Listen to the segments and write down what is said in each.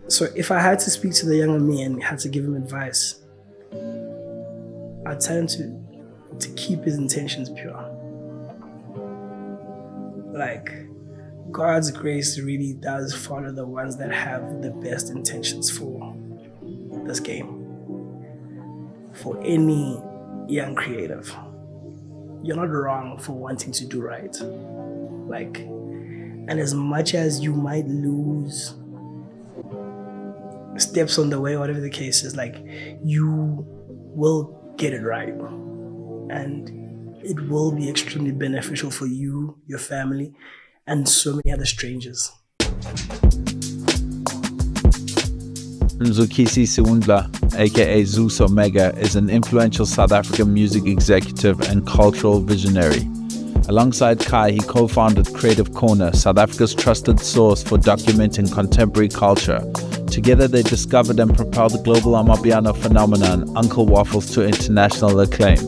So if I had to speak to the younger me and had to give him advice, I'd tell him to keep his intentions pure. Like, God's grace really does follow the ones that have the best intentions for this game. For any young creative, you're not wrong for wanting to do right. Like, and as much as you might lose steps on the way, whatever the case is, like, you will get it right. And it will be extremely beneficial for you, your family, and so many other strangers. Mzukisi Siwundla, aka Zeus Omega, is an influential South African music executive and cultural visionary. Alongside Kai, he co-founded Kreative Kornerr, South Africa's trusted source for documenting contemporary culture. Together they discovered and propelled the global Amapiano phenomenon, Uncle Waffles, to international acclaim.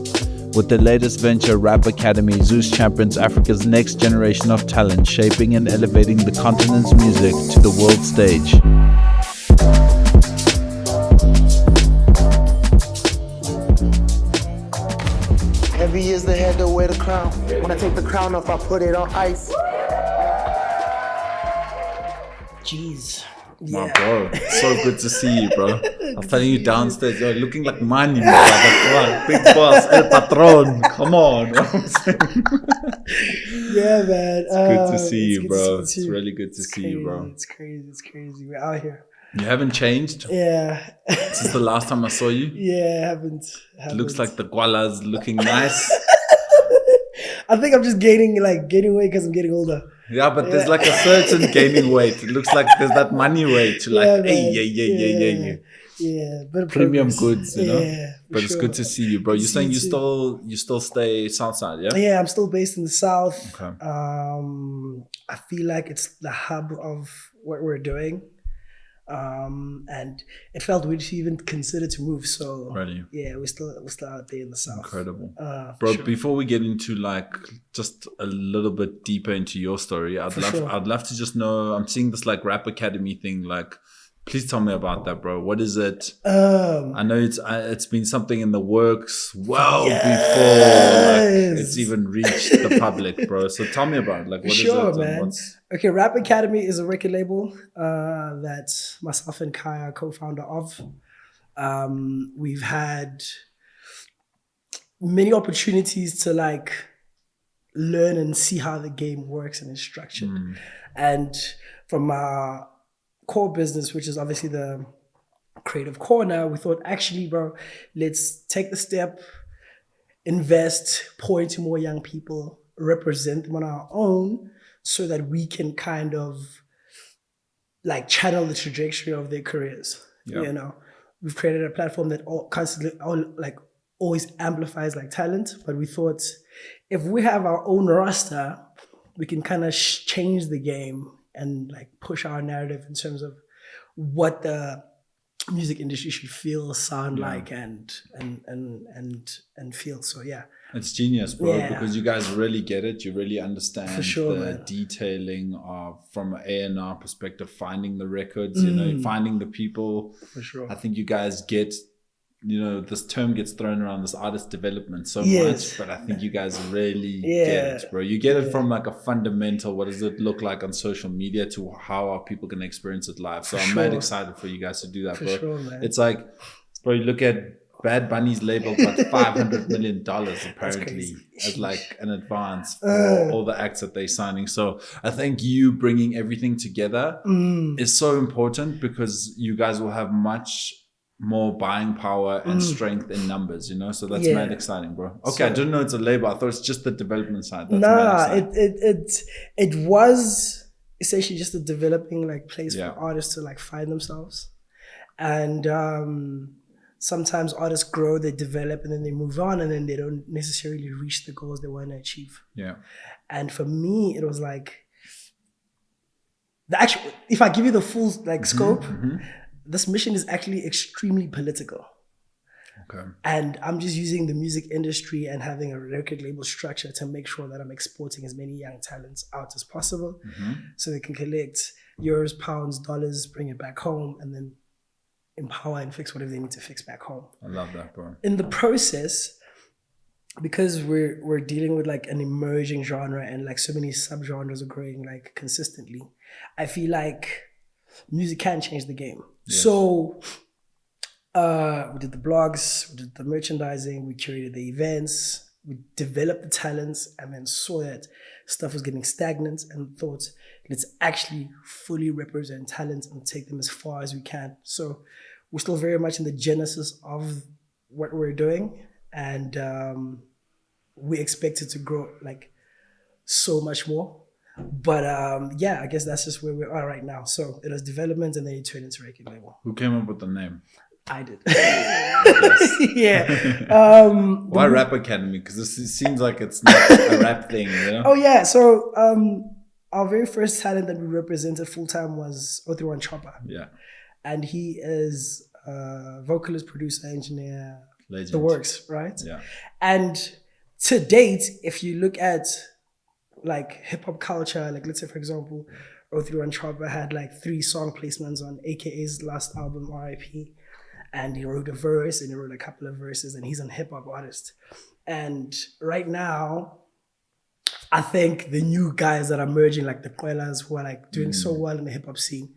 With the latest venture, Rap Academy, Zeus champions Africa's next generation of talent, shaping and elevating the continent's music to the world stage. Heavy is the head that wear the crown. When I take the crown off, I put it on ice. Jeez. My bro, so good to see you, bro. I was telling you downstairs, you're looking like money, brother. Big boss, El Patron. Come on. Yeah, man. It's good to see you, bro. It's really good to see you, bro. It's crazy. We're out here. You haven't changed? Yeah. Since the last time I saw you? Yeah, I haven't. It looks like the guala's looking nice. I think I'm just gaining weight because I'm getting older. Yeah, but there's like a certain gaining weight. It looks like there's that money weight. Like, yeah. Yeah, but premium goods, you know. Yeah, but it's good to see you, bro. You're saying you still stay Southside, yeah? Yeah, I'm still based in the South. Okay. I feel like it's the hub of what we're doing. And it felt weird to even consider to move. So Ready. Yeah, we're still out there in the South. Incredible. Bro, sure. Before we get into like just a little bit deeper into your story, I'd love to just know, I'm seeing this like Rap Academy thing, like, please tell me about that, bro. What is it? I know it's been something in the works before like, it's even reached the public, bro. So tell me about it. Like, what is it? Man. Okay, Rap Academy is a record label that myself and Kai are co-founder of. We've had many opportunities to like learn and see how the game works and is structured. And from our core business, which is obviously the Kreative Kornerr, we thought, actually, bro, let's take the step, invest, pour into more young people, represent them on our own, so that we can kind of like channel the trajectory of their careers. Yep. You know, we've created a platform that always amplifies like talent, but we thought if we have our own roster, we can kind of change the game and like push our narrative in terms of what the music industry should feel, sound like, and feel. So yeah, it's genius, bro, because you guys really get it. You really understand the detailing of, from an A&R perspective, finding the records, you know, finding the people. For sure. I think you guys get, you know, this term gets thrown around, this artist development so much, but I think you guys really get it, bro. You get it from like a fundamental, what does it look like on social media, to how are people going to experience it live. So I'm mad excited for you guys to do that, bro. Sure, man. It's like, bro, you look at Bad Bunny's label got $500 million apparently as like an advance for all the acts that they're signing. So I think you bringing everything together is so important, because you guys will have much more buying power and strength in numbers, you know. So that's mad exciting, bro. Okay, so, I didn't know it's a label. I thought it's just the development side. That's it was essentially just a developing like place for artists to like find themselves. And sometimes artists grow, they develop, and then they move on, and then they don't necessarily reach the goals they want to achieve. Yeah. And for me, it was like if I give you the full like scope, this mission is actually extremely political. Okay. And I'm just using the music industry and having a record label structure to make sure that I'm exporting as many young talents out as possible, so they can collect euros, pounds, dollars, bring it back home, and then empower and fix whatever they need to fix back home. I love that, bro. In the process, because we're dealing with like an emerging genre and like so many subgenres are growing like consistently, I feel like music can change the game. Yes. So we did the blogs, we did the merchandising, we curated the events, we developed the talents, and then saw that stuff was getting stagnant and thought, let's actually fully represent talent and take them as far as we can. So we're still very much in the genesis of what we're doing, and we expect it to grow like so much more. But yeah, I guess that's just where we are right now. So it was development, and then it turned into record label. Who came up with the name? I did. Yeah. Why Rap Academy? Because this seems like it's not a rap thing, you know? Oh yeah. So our very first talent that we represented full time was 031 Chopper. Yeah. And he is a vocalist, producer, engineer, Legend. the works, right? Yeah. And to date, if you look at like hip hop culture, like let's say for example, 031 Chopper had like 3 song placements on AKA's last album, RIP. And he wrote a verse and he wrote a couple of verses, and he's a hip hop artist. And right now, I think the new guys that are emerging, like the Quellas, who are like doing so well in the hip hop scene,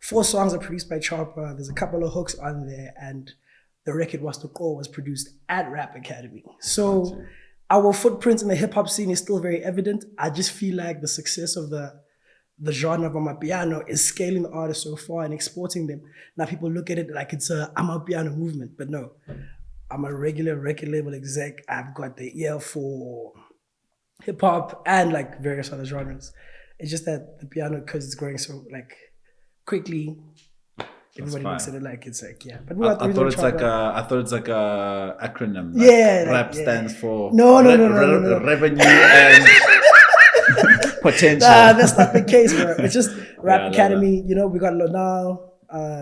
4 songs are produced by Chopper. There's a couple of hooks on there, and the record was produced at Rap Academy. So our footprint in the hip hop scene is still very evident. I just feel like the success of the genre of Amapiano is scaling the artists so far and exporting them. Now people look at it like it's a Amapiano movement, but no. I'm a regular record label exec. I've got the ear for hip hop and like various other genres. It's just that the piano, because it's growing so like quickly, everybody looks at it like it's like, yeah. But I thought it's like a acronym. Like yeah, rap like, stands for no. revenue and potential. Nah, that's not the case, bro. It's just Rap Academy. You know, we got Lonal,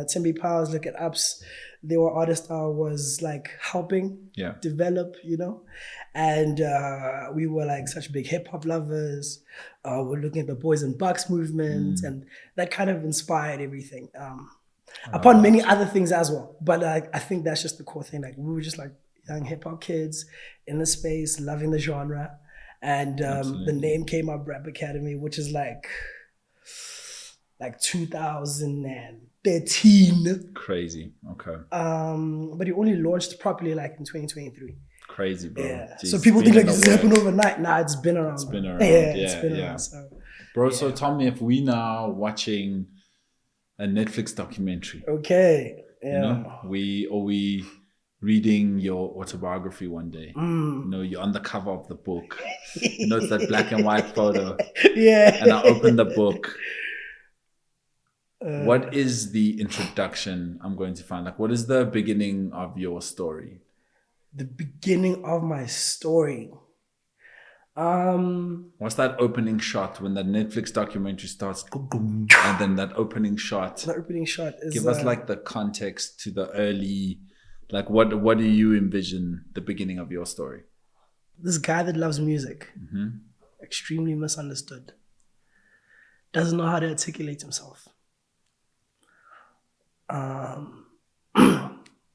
Timby Powers, Look at Ups. They were artists I was like helping develop, you know. And we were like such big hip hop lovers. We're looking at the Boys and Bucks movement, and that kind of inspired everything. Upon many other things as well. But I think that's just the core thing. Like we were just like young hip hop kids in the space, loving the genre. And the name came up, Rap Academy, which is like 2013. Crazy. Okay. But it only launched properly like in 2023. Crazy, bro. Yeah. Jeez, so people think like this happened overnight. Nah, it's been around. It's been around. Yeah, it's been around. So, bro, so tell me, if we now watching a Netflix documentary. Okay. Yeah. You know, we reading your autobiography one day. You know, you're on the cover of the book. You know, it's that black and white photo. Yeah. And I open the book. What is the introduction I'm going to find? Like, what is the beginning of your story? The beginning of my story. What's that opening shot when the Netflix documentary starts? And then that opening shot. The opening shot is... Give us like the context to the early... Like, what do you envision the beginning of your story? This guy that loves music, extremely misunderstood, doesn't know how to articulate himself.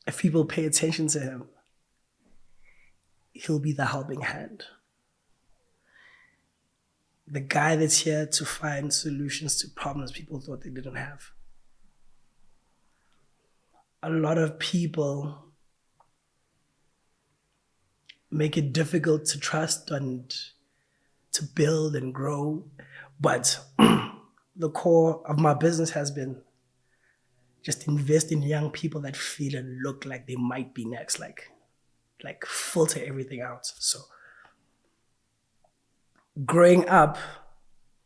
If people pay attention to him, he'll be the helping hand. The guy that's here to find solutions to problems people thought they didn't have. A lot of people make it difficult to trust and to build and grow. But the core of my business has been just invest in young people that feel and look like they might be next, like filter everything out. So growing up,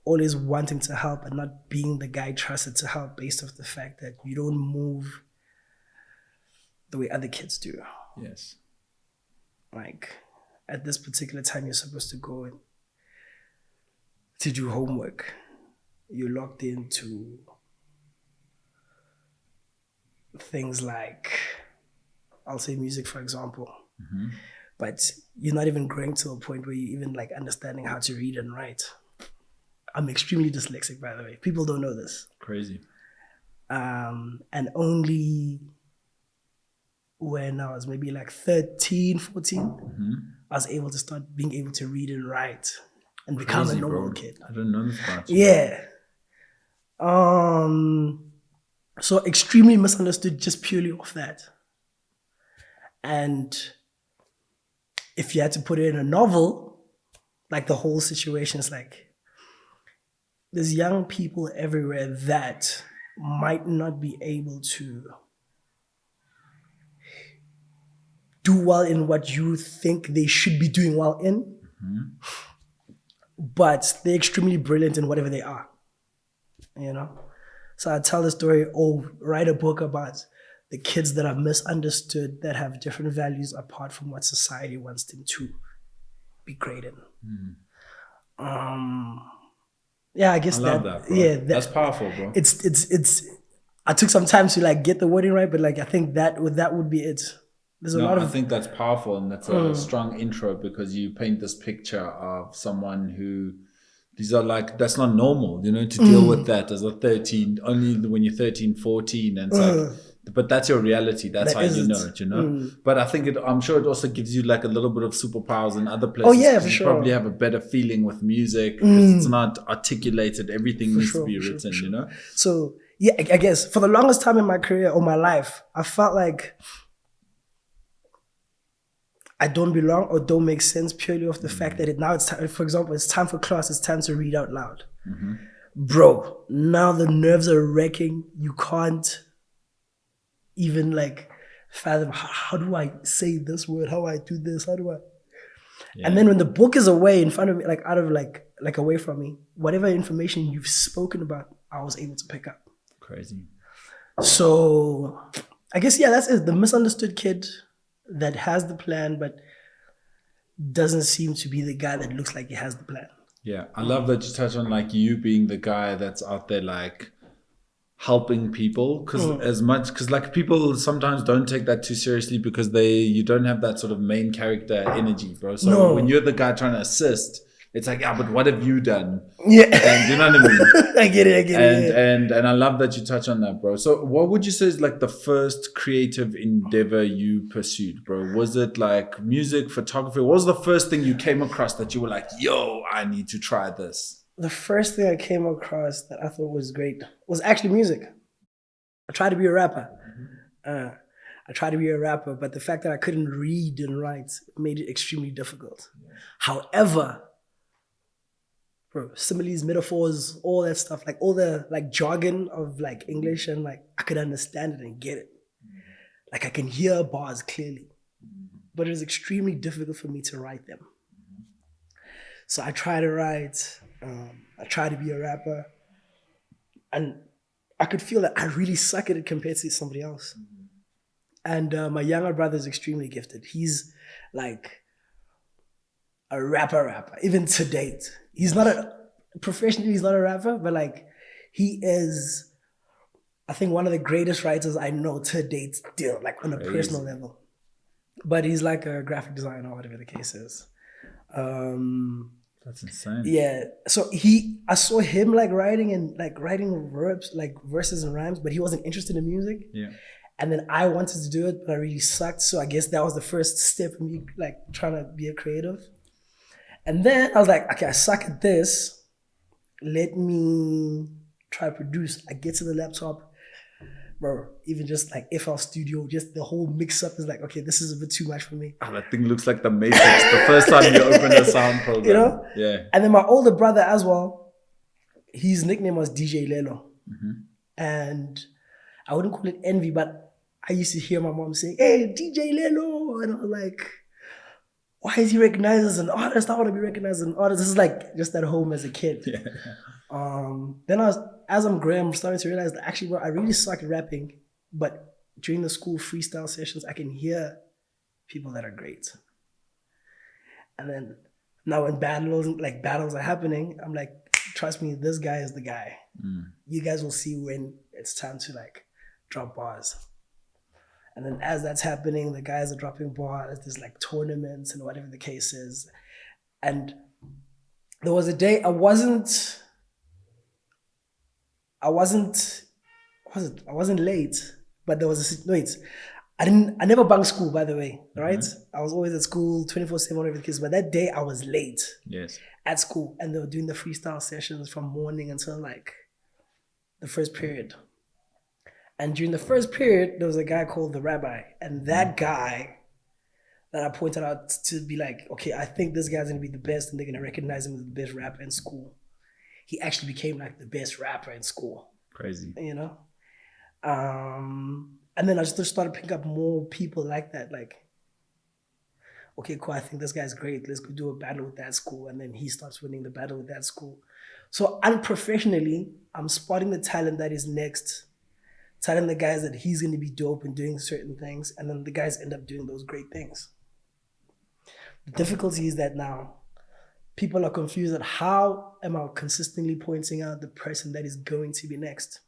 always wanting to help and not being the guy trusted to help based off the fact that you don't move the way other kids do. Yes. Like at this particular time, you're supposed to go to do homework. You're locked into things like, I'll say music, for example. But you're not even growing to a point where you're even like understanding how to read and write. I'm extremely dyslexic, by the way. People don't know this. Crazy. And only when I was maybe like 13, 14, I was able to start being able to read and write and become a normal kid. I don't know this about you. Yeah. So extremely misunderstood just purely off that. And if you had to put it in a novel, like the whole situation is like, there's young people everywhere that might not be able to do well in what you think they should be doing well in, but they're extremely brilliant in whatever they are, you know? So I tell the story or write a book about the kids that are misunderstood, that have different values apart from what society wants them to be great in. Yeah, I guess I love that, bro. Yeah, that's powerful, bro. It's. I took some time to like get the wording right, but like I think that would be it. There's a lot of. I think that's powerful, and that's a strong intro because you paint this picture of someone who. These are like, that's not normal, you know, to deal with that as a 13, only when you're 13, 14. And it's like, but that's your reality. That's how you know it, you know. But I think I'm sure it also gives you like a little bit of superpowers in other places. Oh yeah, for sure. You probably have a better feeling with music because it's not articulated. Everything needs to be written, you know. So yeah, I guess for the longest time in my career or my life, I felt like I don't belong or don't make sense purely off the fact that now it's time, for example, it's time for class, it's time to read out loud. Bro, now the nerves are wrecking. You can't even like fathom, how do I say this word? How do I do this? How do I? Yeah. And then when the book is away in front of me, like out of like away from me, whatever information you've spoken about, I was able to pick up. Crazy. So I guess, yeah, that's it. The misunderstood kid that has the plan, but doesn't seem to be the guy that looks like he has the plan. Yeah, I love that you touch on like you being the guy that's out there like helping people, because like people sometimes don't take that too seriously because you don't have that sort of main character energy, bro. So when you're the guy trying to assist, it's like, yeah, but what have you done? Yeah. And you know what I mean? I get it. And I love that you touch on that, bro. So what would you say is like the first creative endeavor you pursued, bro? Was it like music, photography? What was the first thing you came across that you were like, yo, I need to try this? The first thing I came across that I thought was great was actually music. I tried to be a rapper. But the fact that I couldn't read and write made it extremely difficult. However, bro, similes, metaphors, all that stuff, like all the like jargon of like English, and like I could understand it and get it. Like I can hear bars clearly, but it was extremely difficult for me to write them. So I tried to write, I tried to be a rapper, and I could feel that I really suck at it compared to somebody else. And my younger brother is extremely gifted. He's like a rapper, even to date. He's not professionally, he's not a rapper, but like he is, I think, one of the greatest writers I know to date still, like on a personal level. But he's like a graphic designer or whatever the case is. That's insane. Yeah. So I saw him like writing verbs, like verses and rhymes, but he wasn't interested in music. Yeah. And then I wanted to do it, but I really sucked. So I guess that was the first step in me like trying to be a creative. And then I was like, okay, I suck at this. Let me try to produce. I get to the laptop, bro, even just like FL Studio, just the whole mix up is like, okay, this is a bit too much for me. Oh, that thing looks like the Matrix the first time you open a sound program. You know? Yeah. And then my older brother as well, his nickname was DJ Lelo. And I wouldn't call it envy, but I used to hear my mom saying, hey, DJ Lelo. And I was like, why is he recognized as an artist? I want to be recognized as an artist. This is like just at home as a kid. Yeah. Then as I'm growing, I'm starting to realize that actually, bro, I really suck at rapping. But during the school freestyle sessions, I can hear people that are great. And then now when battles are happening, I'm like, trust me, this guy is the guy. You guys will see when it's time to like drop bars. And then as that's happening, the guys are dropping bars, there's like tournaments and whatever the case is. And there was a day I I wasn't late, but there was I never bunked school, by the way, right? I was always at school 24/7 with the kids, but that day I was late. Yes. At school, and they were doing the freestyle sessions from morning until like the first period. And during the first period, there was a guy called the Rabbi, and that guy that I pointed out to be like, okay, I think this guy's gonna be the best, and they're gonna recognize him as the best rapper in school. He actually became like the best rapper in school. Crazy. You know? And then I just started picking up more people like that, like, okay, cool, I think this guy's great. Let's go do a battle with that school. And then he starts winning the battle with that school. So unprofessionally, I'm spotting the talent that is next, telling the guys that he's going to be dope and doing certain things. And then the guys end up doing those great things. The difficulty is that now people are confused at how am I consistently pointing out the person that is going to be next.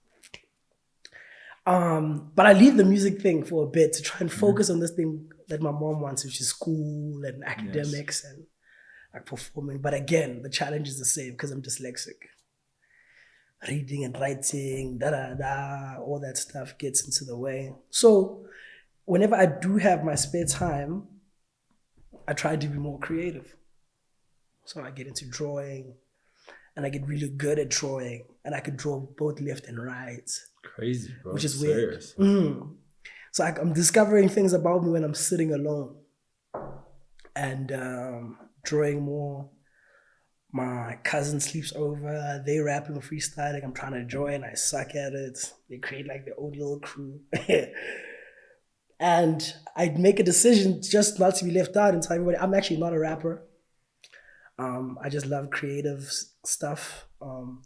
But I leave the music thing for a bit to try and focus on this thing that my mom wants, which is school and academics and like performing. But again, the challenge is the same because I'm dyslexic. Reading and writing, all that stuff gets into the way. So whenever I do have my spare time, I try to be more creative. So I get into drawing and I get really good at drawing and I could draw both left and right. Crazy, bro. Which is weird. So I'm discovering things about me when I'm sitting alone and drawing more. My cousin sleeps over, they rapping freestyling, I'm trying to join, I suck at it. They create like their own little crew. And I'd make a decision just not to be left out and tell everybody I'm actually not a rapper. I just love creative stuff.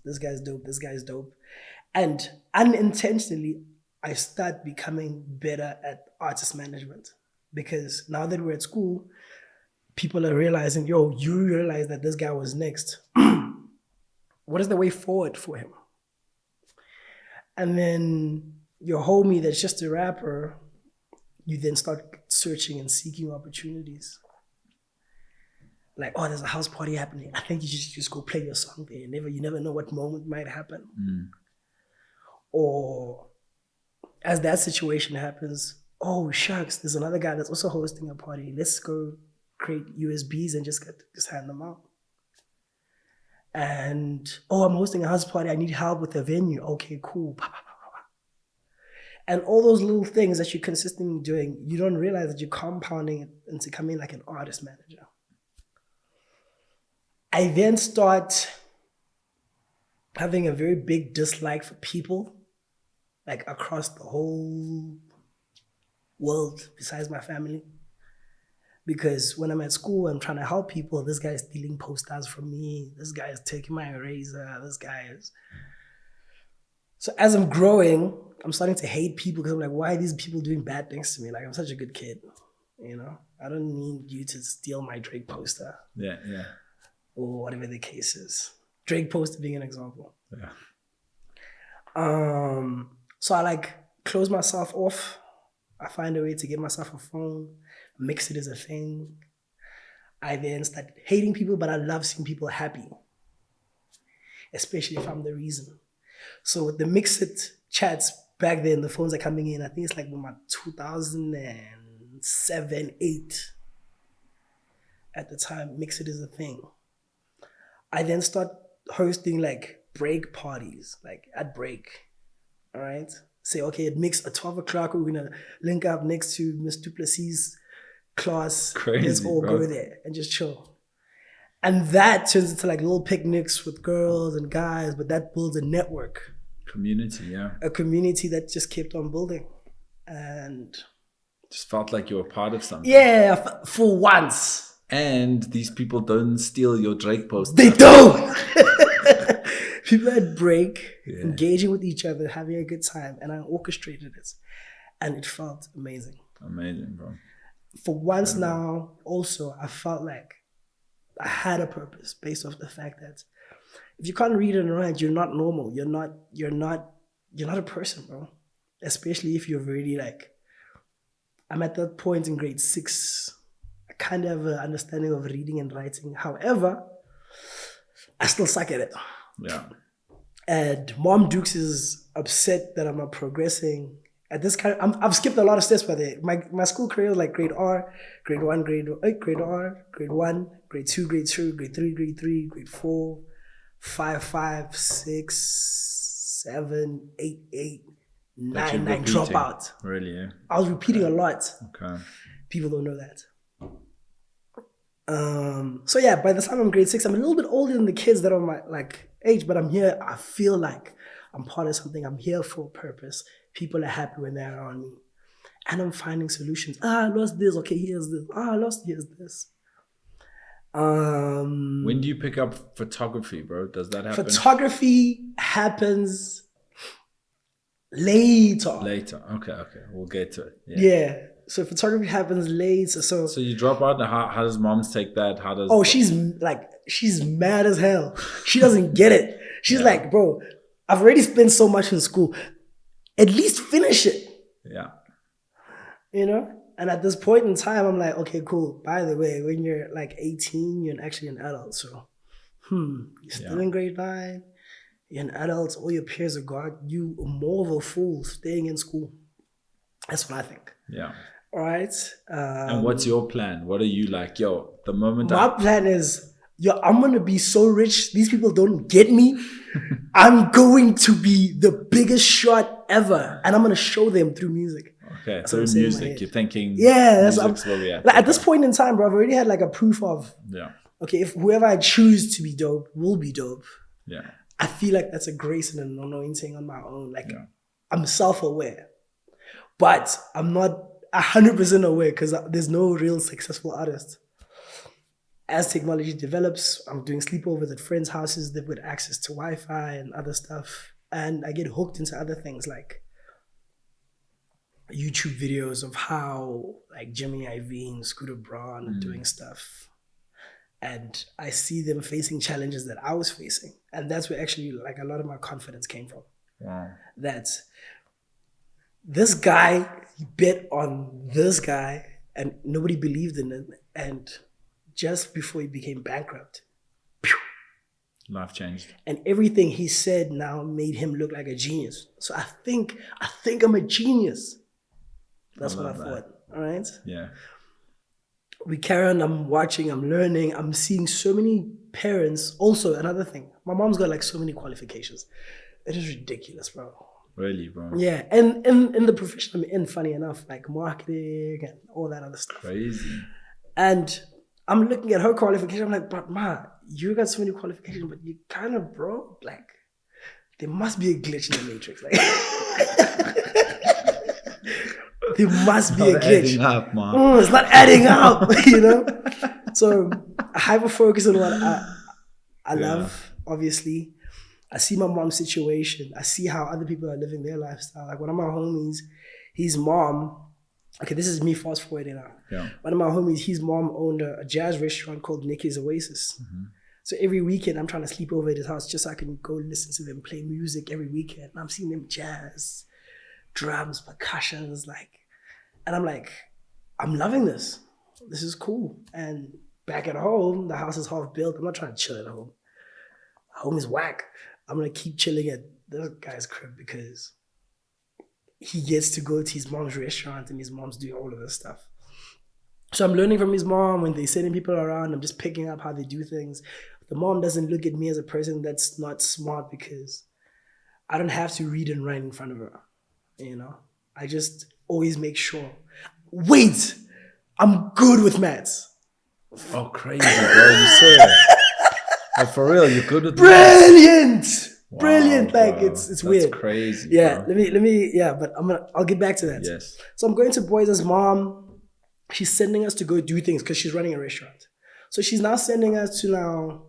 This guy's dope, this guy's dope. And unintentionally, I start becoming better at artist management because now that we're at school, people are realizing, yo, you realize that this guy was next. What is the way forward for him? And then your homie that's just a rapper, you then start searching and seeking opportunities. Like, oh, there's a house party happening. I think you should just go play your song there. You never know what moment might happen. Or as that situation happens, oh, shucks, there's another guy that's also hosting a party. Let's go create USBs and just hand them out. And, oh, I'm hosting a house party. I need help with the venue. Okay, cool. And all those little things that you're consistently doing, you don't realize that you're compounding it into becoming like an artist manager. I then start having a very big dislike for people, like across the whole world besides my family. Because when I'm at school, I'm trying to help people. This guy is stealing posters from me. This guy is taking my eraser. This guy is... So as I'm growing, I'm starting to hate people because I'm like, why are these people doing bad things to me? Like, I'm such a good kid, you know? I don't need you to steal my Drake poster. Yeah. Or whatever the case is. Drake poster being an example. Yeah. So I like close myself off. I find a way to get myself a phone. Mix it as a thing. I then start hating people, but I love seeing people happy. Especially if I'm the reason. So with the Mix It chats back then, the phones are coming in. I think it's like about 2007, 8. At the time, Mix It is a thing. I then start hosting like break parties, like at break. All right? Say, okay, it makes at 12 o'clock, we're gonna link up next to Ms. Duplessis' class. Crazy, let's all bro. go there and just chill. And that turns into like little picnics with girls and guys, but that builds a network. Community, yeah. A community that just kept on building. And just felt like you were part of something. yeah, for once. And these people don't steal your Drake poster. They don't! People at break, engaging with each other, having a good time, and I orchestrated it. And it felt amazing. Amazing, bro. For once now, also, I felt like I had a purpose based off the fact that if you can't read and write, you're not normal. You're not a person, bro. Especially if you're already like, I'm at that point in grade 6. I kind of have an understanding of reading and writing. However, I still suck at it. Yeah. And Mom Dukes is upset that I'm not progressing. At this kind of, I've skipped a lot of steps by the way. My school career was like grade R, grade 1, grade R, grade 1, grade 2, grade 2, grade 3, grade 3, grade 4, 5, 6, 7, 8, 8, 9 dropout. Really, yeah. I was repeating a lot. Okay. People don't know that. So yeah, by the time I'm grade 6, I'm a little bit older than the kids that are my like age, but I'm here. I feel like I'm part of something. I'm here for a purpose. People are happy when they're around me. And I'm finding solutions. I lost this. Okay, here's this. I lost, here's this. When do you pick up photography, bro? Does that happen? Photography happens later. Later. Okay. We'll get to it. Yeah. So photography happens later. So you drop out. How does moms take that? How does? Oh, she's mad as hell. She doesn't get it. She's like, bro, I've already spent so much in school. At least finish it. Yeah. You know? And at this point in time, I'm like, okay, cool. By the way, when you're like 18, you're actually an adult. So, you're still in grade 9. You're an adult. All your peers are gone. You are more of a fool staying in school. That's what I think. Yeah. All right. And what's your plan? What are you like? Yo, the moment my plan is, I'm going to be so rich. These people don't get me. I'm going to be the biggest shot ever. And I'm going to show them through music. Okay, through music. You're thinking, that's music's where we at. Like, at this point in time, bro, I've already had like a proof of, okay, if whoever I choose to be dope will be dope. Yeah. I feel like that's a grace and an anointing on my own. Like, I'm self-aware. But I'm not 100% aware because there's no real successful artist. As technology develops, I'm doing sleepovers at friends' houses. They've got access to Wi-Fi and other stuff. And I get hooked into other things like YouTube videos of how like Jimmy Iovine and Scooter Braun are doing stuff. And I see them facing challenges that I was facing. And that's where actually like a lot of my confidence came from. Wow. That this guy, he bet on this guy and nobody believed in him. And just before he became bankrupt, life changed. And everything he said now made him look like a genius. So I think I'm a genius. That's what I thought. All right? Yeah. We carry on, I'm watching, I'm learning, I'm seeing so many parents. Also, another thing, my mom's got like so many qualifications. It is ridiculous, bro. Really, bro? Yeah, and in the profession I'm in, funny enough, like marketing and all that other stuff. Crazy. And I'm looking at her qualification, I'm like, but ma, you got so many qualifications, but you kind of broke. Like, there must be a glitch in the matrix. Like, there must be a glitch. Adding up, man. It's not adding up, you know? So I hyper focus on what I love, obviously. I see my mom's situation. I see how other people are living their lifestyle. Like one of my homies, his mom, okay, this is me fast forwarding now. Yeah. One of my homies, his mom owned a jazz restaurant called Nikki's Oasis. Mm-hmm. So every weekend I'm trying to sleep over at his house just so I can go listen to them play music every weekend. And I'm seeing them jazz, drums, percussions, like, and I'm like, I'm loving this. This is cool. And back at home, the house is half built. I'm not trying to chill at home. Home is whack. I'm gonna keep chilling at this guy's crib because he gets to go to his mom's restaurant and his mom's doing all of this stuff. So I'm learning from his mom. When they're sending people around, I'm just picking up how they do things. The mom doesn't look at me as a person that's not smart because I don't have to read and write in front of her. You know, I just always make sure. Wait, I'm good with maths. Oh, crazy, bro! You said, oh, for real, you're good with brilliant, maths? Brilliant. Wow, like it's weird. That's crazy. Yeah, bro. let me. Yeah, but I'll get back to that. Yes. So I'm going to Boyza's mom. She's sending us to go do things because she's running a restaurant. So she's now sending us to now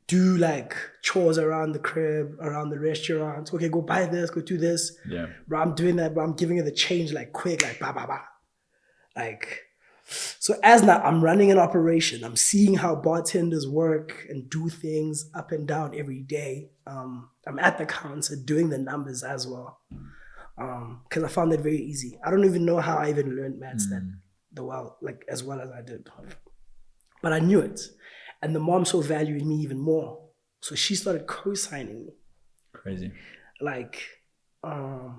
do like chores around the crib, around the restaurant. Okay, go buy this, go do this. Yeah. Bro, I'm doing that, but I'm giving her the change like quick, like bah, bah, bah. Like, so as now I'm running an operation, I'm seeing how bartenders work and do things up and down every day. I'm at the counter doing the numbers as well. Because I found it very easy. I don't even know how I even learned maths as well as I did. But I knew it. And the mom so valued me even more. So she started co-signing me. Crazy. Like,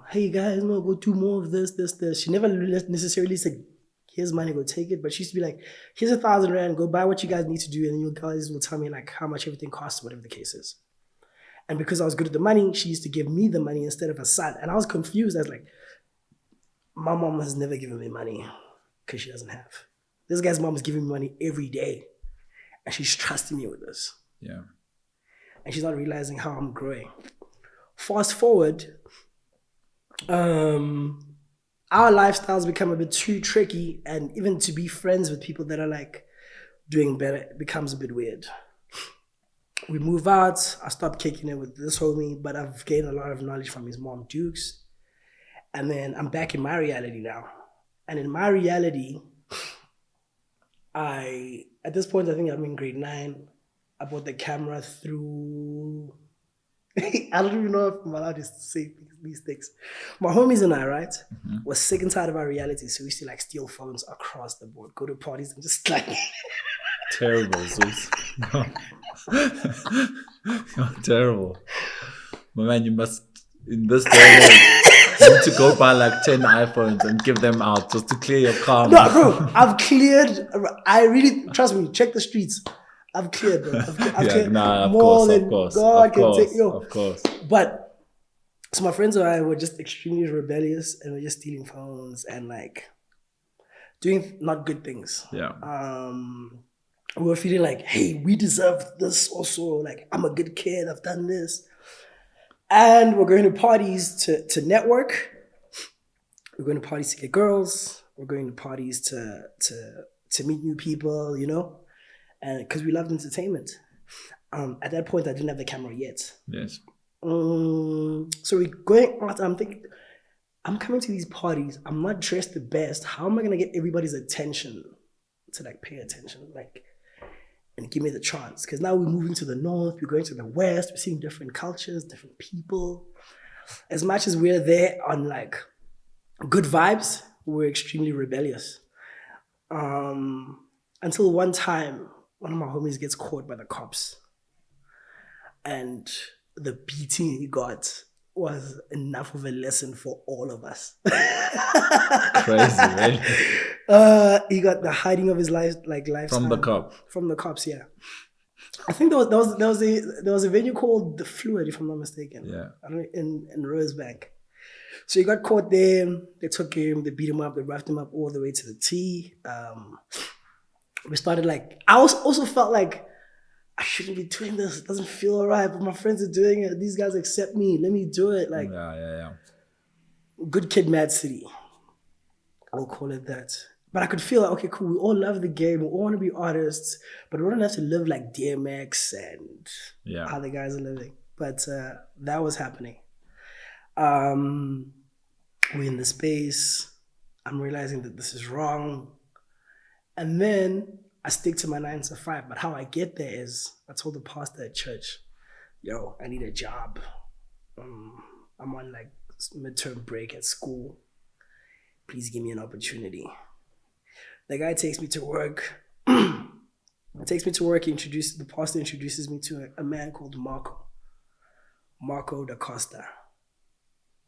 hey guys, no, go do more of this. She never necessarily said, here's money, go take it. But she used to be like, here's 1,000 rand, go buy what you guys need to do. And you guys will tell me like how much everything costs, whatever the case is. And because I was good at the money, she used to give me the money instead of a son. And I was confused. I was like, my mom has never given me money because she doesn't have. This guy's mom is giving me money every day. And she's trusting me with this. Yeah. And she's not realizing how I'm growing. Fast forward, our lifestyles become a bit too tricky, and even to be friends with people that are like doing better becomes a bit weird. We move out, I stopped kicking it with this homie, but I've gained a lot of knowledge from his mom, Dukes. And then I'm back in my reality now. And in my reality, at this point, I think I'm in grade 9. I bought the camera through... I don't even know if I'm allowed to say these things. My homies and I, right, was sick and tired of our reality. So we used to like steal phones across the board, go to parties and just like... Terrible, Zeus. You're terrible. My man, you must, in this day and age, you need to go buy like 10 iPhones and give them out just to clear your car. No, bro, I've cleared... I really... Trust me, check the streets. I've cleared, bro. I've cleared more than God can take. Of course. But, so my friends and I were just extremely rebellious and we're just stealing phones and like doing not good things. Yeah. We were feeling like, hey, we deserve this also. Like, I'm a good kid, I've done this. And we're going to parties to network. We're going to parties to get girls. We're going to parties to meet new people, you know? And because we loved entertainment. At that point, I didn't have the camera yet. Yes. So we're going out. I'm thinking, I'm coming to these parties. I'm not dressed the best. How am I gonna get everybody's attention to like pay attention, like, and give me the chance? Because now we're moving to the north. We're going to the west. We're seeing different cultures, different people. As much as we're there on like good vibes, we're extremely rebellious. Until one time, one of my homies gets caught by the cops. And the beating he got was enough of a lesson for all of us. Crazy, right? He got the hiding of his life, like lifetime. From the cop? From the cops, yeah. I think there was a venue called The Fluid, if I'm not mistaken. Yeah. In Rosebank. So he got caught there. They took him, they beat him up, they roughed him up all the way to the T. We started like, I also felt like I shouldn't be doing this. It doesn't feel all right, but my friends are doing it. These guys accept me. Let me do it. Like, yeah. good kid, mad city. I'll call it that. But I could feel like, okay, cool. We all love the game. We all want to be artists, but we don't have to live like DMX and how the guys are living. But that was happening. We're in the space. I'm realizing that this is wrong. And then I stick to my 9 to 5. But how I get there is I told the pastor at church, yo, I need a job. I'm on like midterm break at school. Please give me an opportunity. The guy takes me to work. The pastor introduces me to a man called Marco da Costa.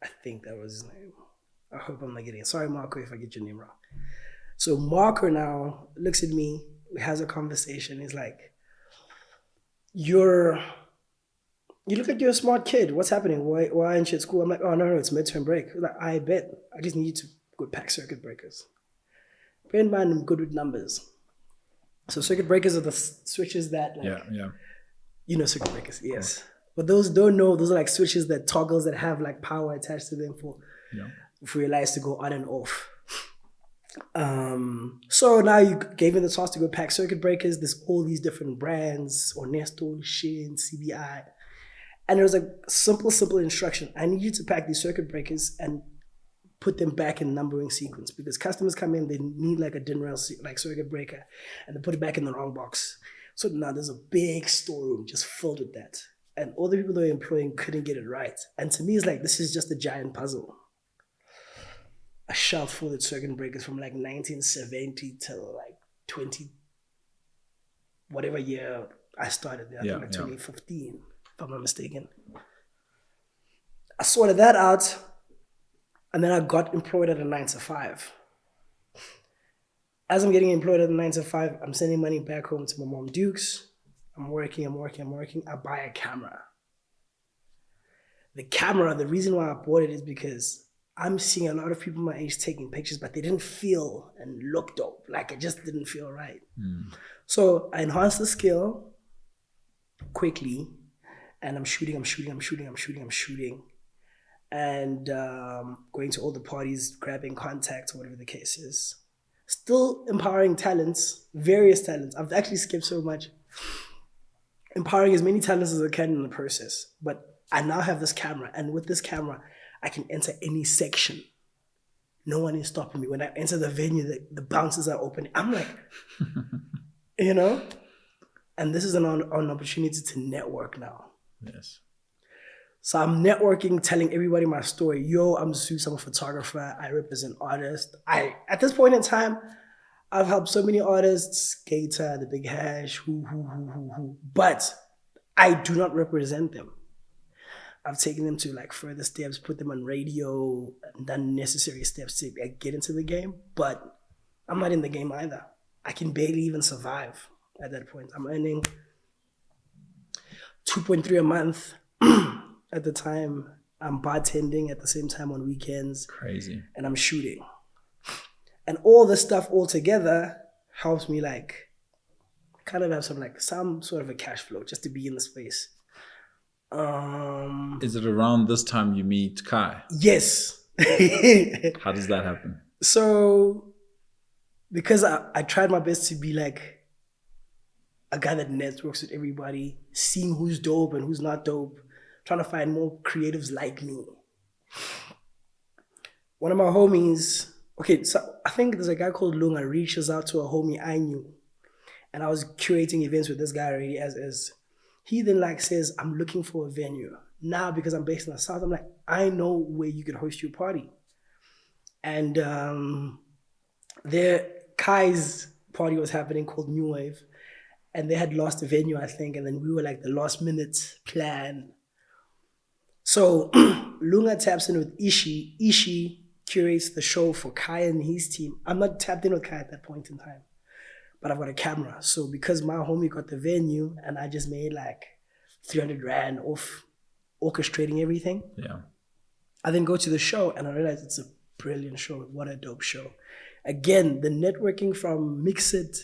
I think that was his name. I hope I'm not getting it. Sorry, Marco, if I get your name wrong. So Marco now looks at me, has a conversation. He's like, you look like you're a smart kid. What's happening? Why aren't you at school? I'm like, oh, no, it's midterm break. He's like, I bet. I just need you to go pack circuit breakers. Bear in mind, I'm good with numbers. So circuit breakers are the switches that, like, you know circuit breakers, yes. But those don't know, those are like switches that toggles that have like power attached to them for your lights to go on and off. So now you gave me the task to go pack circuit breakers. There's all these different brands, Ornesto, Shin, CBI. And there was a simple instruction. I need you to pack these circuit breakers and put them back in numbering sequence, because customers come in, they need like a DIN rail like circuit breaker, and they put it back in the wrong box. So now there's a big storeroom just filled with that. And all the people they were employing couldn't get it right. And to me, it's like, this is just a giant puzzle. A shelf full of circuit breakers from like 1970 to like 20, whatever year I started there, I Yeah, think like yeah. 2015, if I'm not mistaken. I sorted that out, and then I got employed at a 9-to-5. As I'm getting employed at a 9-to-5, I'm sending money back home to my mom Dukes. I'm working. I buy a camera. The camera, the reason why I bought it is because I'm seeing a lot of people my age taking pictures, but they didn't feel and look dope. Like it just didn't feel right. So I enhanced the skill quickly, and I'm shooting, and going to all the parties, grabbing contacts, whatever the case is. Still empowering talents, various talents. I've actually skipped so much. Empowering as many talents as I can in the process. But I now have this camera, and with this camera, I can enter any section. No one is stopping me. When I enter the venue, the bouncers are open. I'm like, you know? And this is an opportunity to network now. Yes. So I'm networking, telling everybody my story. Yo, I'm Zeus, I'm a photographer. I represent artists. At this point in time, I've helped so many artists, Gator, The Big Hash, who. But I do not represent them. I've taken them to like further steps, put them on radio, and done necessary steps to get into the game. But I'm not in the game either. I can barely even survive at that point. I'm earning 2.3 a month. At the time, I'm bartending at the same time on weekends. Crazy. And I'm shooting. And all this stuff all together helps me like kind of have some sort of a cash flow just to be in the space. Is it around this time you meet Kai? Yes. How does that happen? So, because I tried my best to be like a guy that networks with everybody, seeing who's dope and who's not dope, trying to find more creatives like me. One of my homies, okay, so I think there's a guy called Lunga reaches out to a homie I knew. And I was curating events with this guy already as he then like says, I'm looking for a venue. Now, because I'm based in the South, I'm like, I know where you could host your party. And there, Kai's party was happening called New Wave. And they had lost the venue, I think. And then we were like the last minute plan. So Lunga taps in with Ishi. Ishi curates the show for Kai and his team. I'm not tapped in with Kai at that point in time, but I've got a camera. So because my homie got the venue and I just made like 300 Rand off orchestrating everything, Yeah. I then go to the show and I realize it's a brilliant show. What a dope show. Again, the networking from Mix It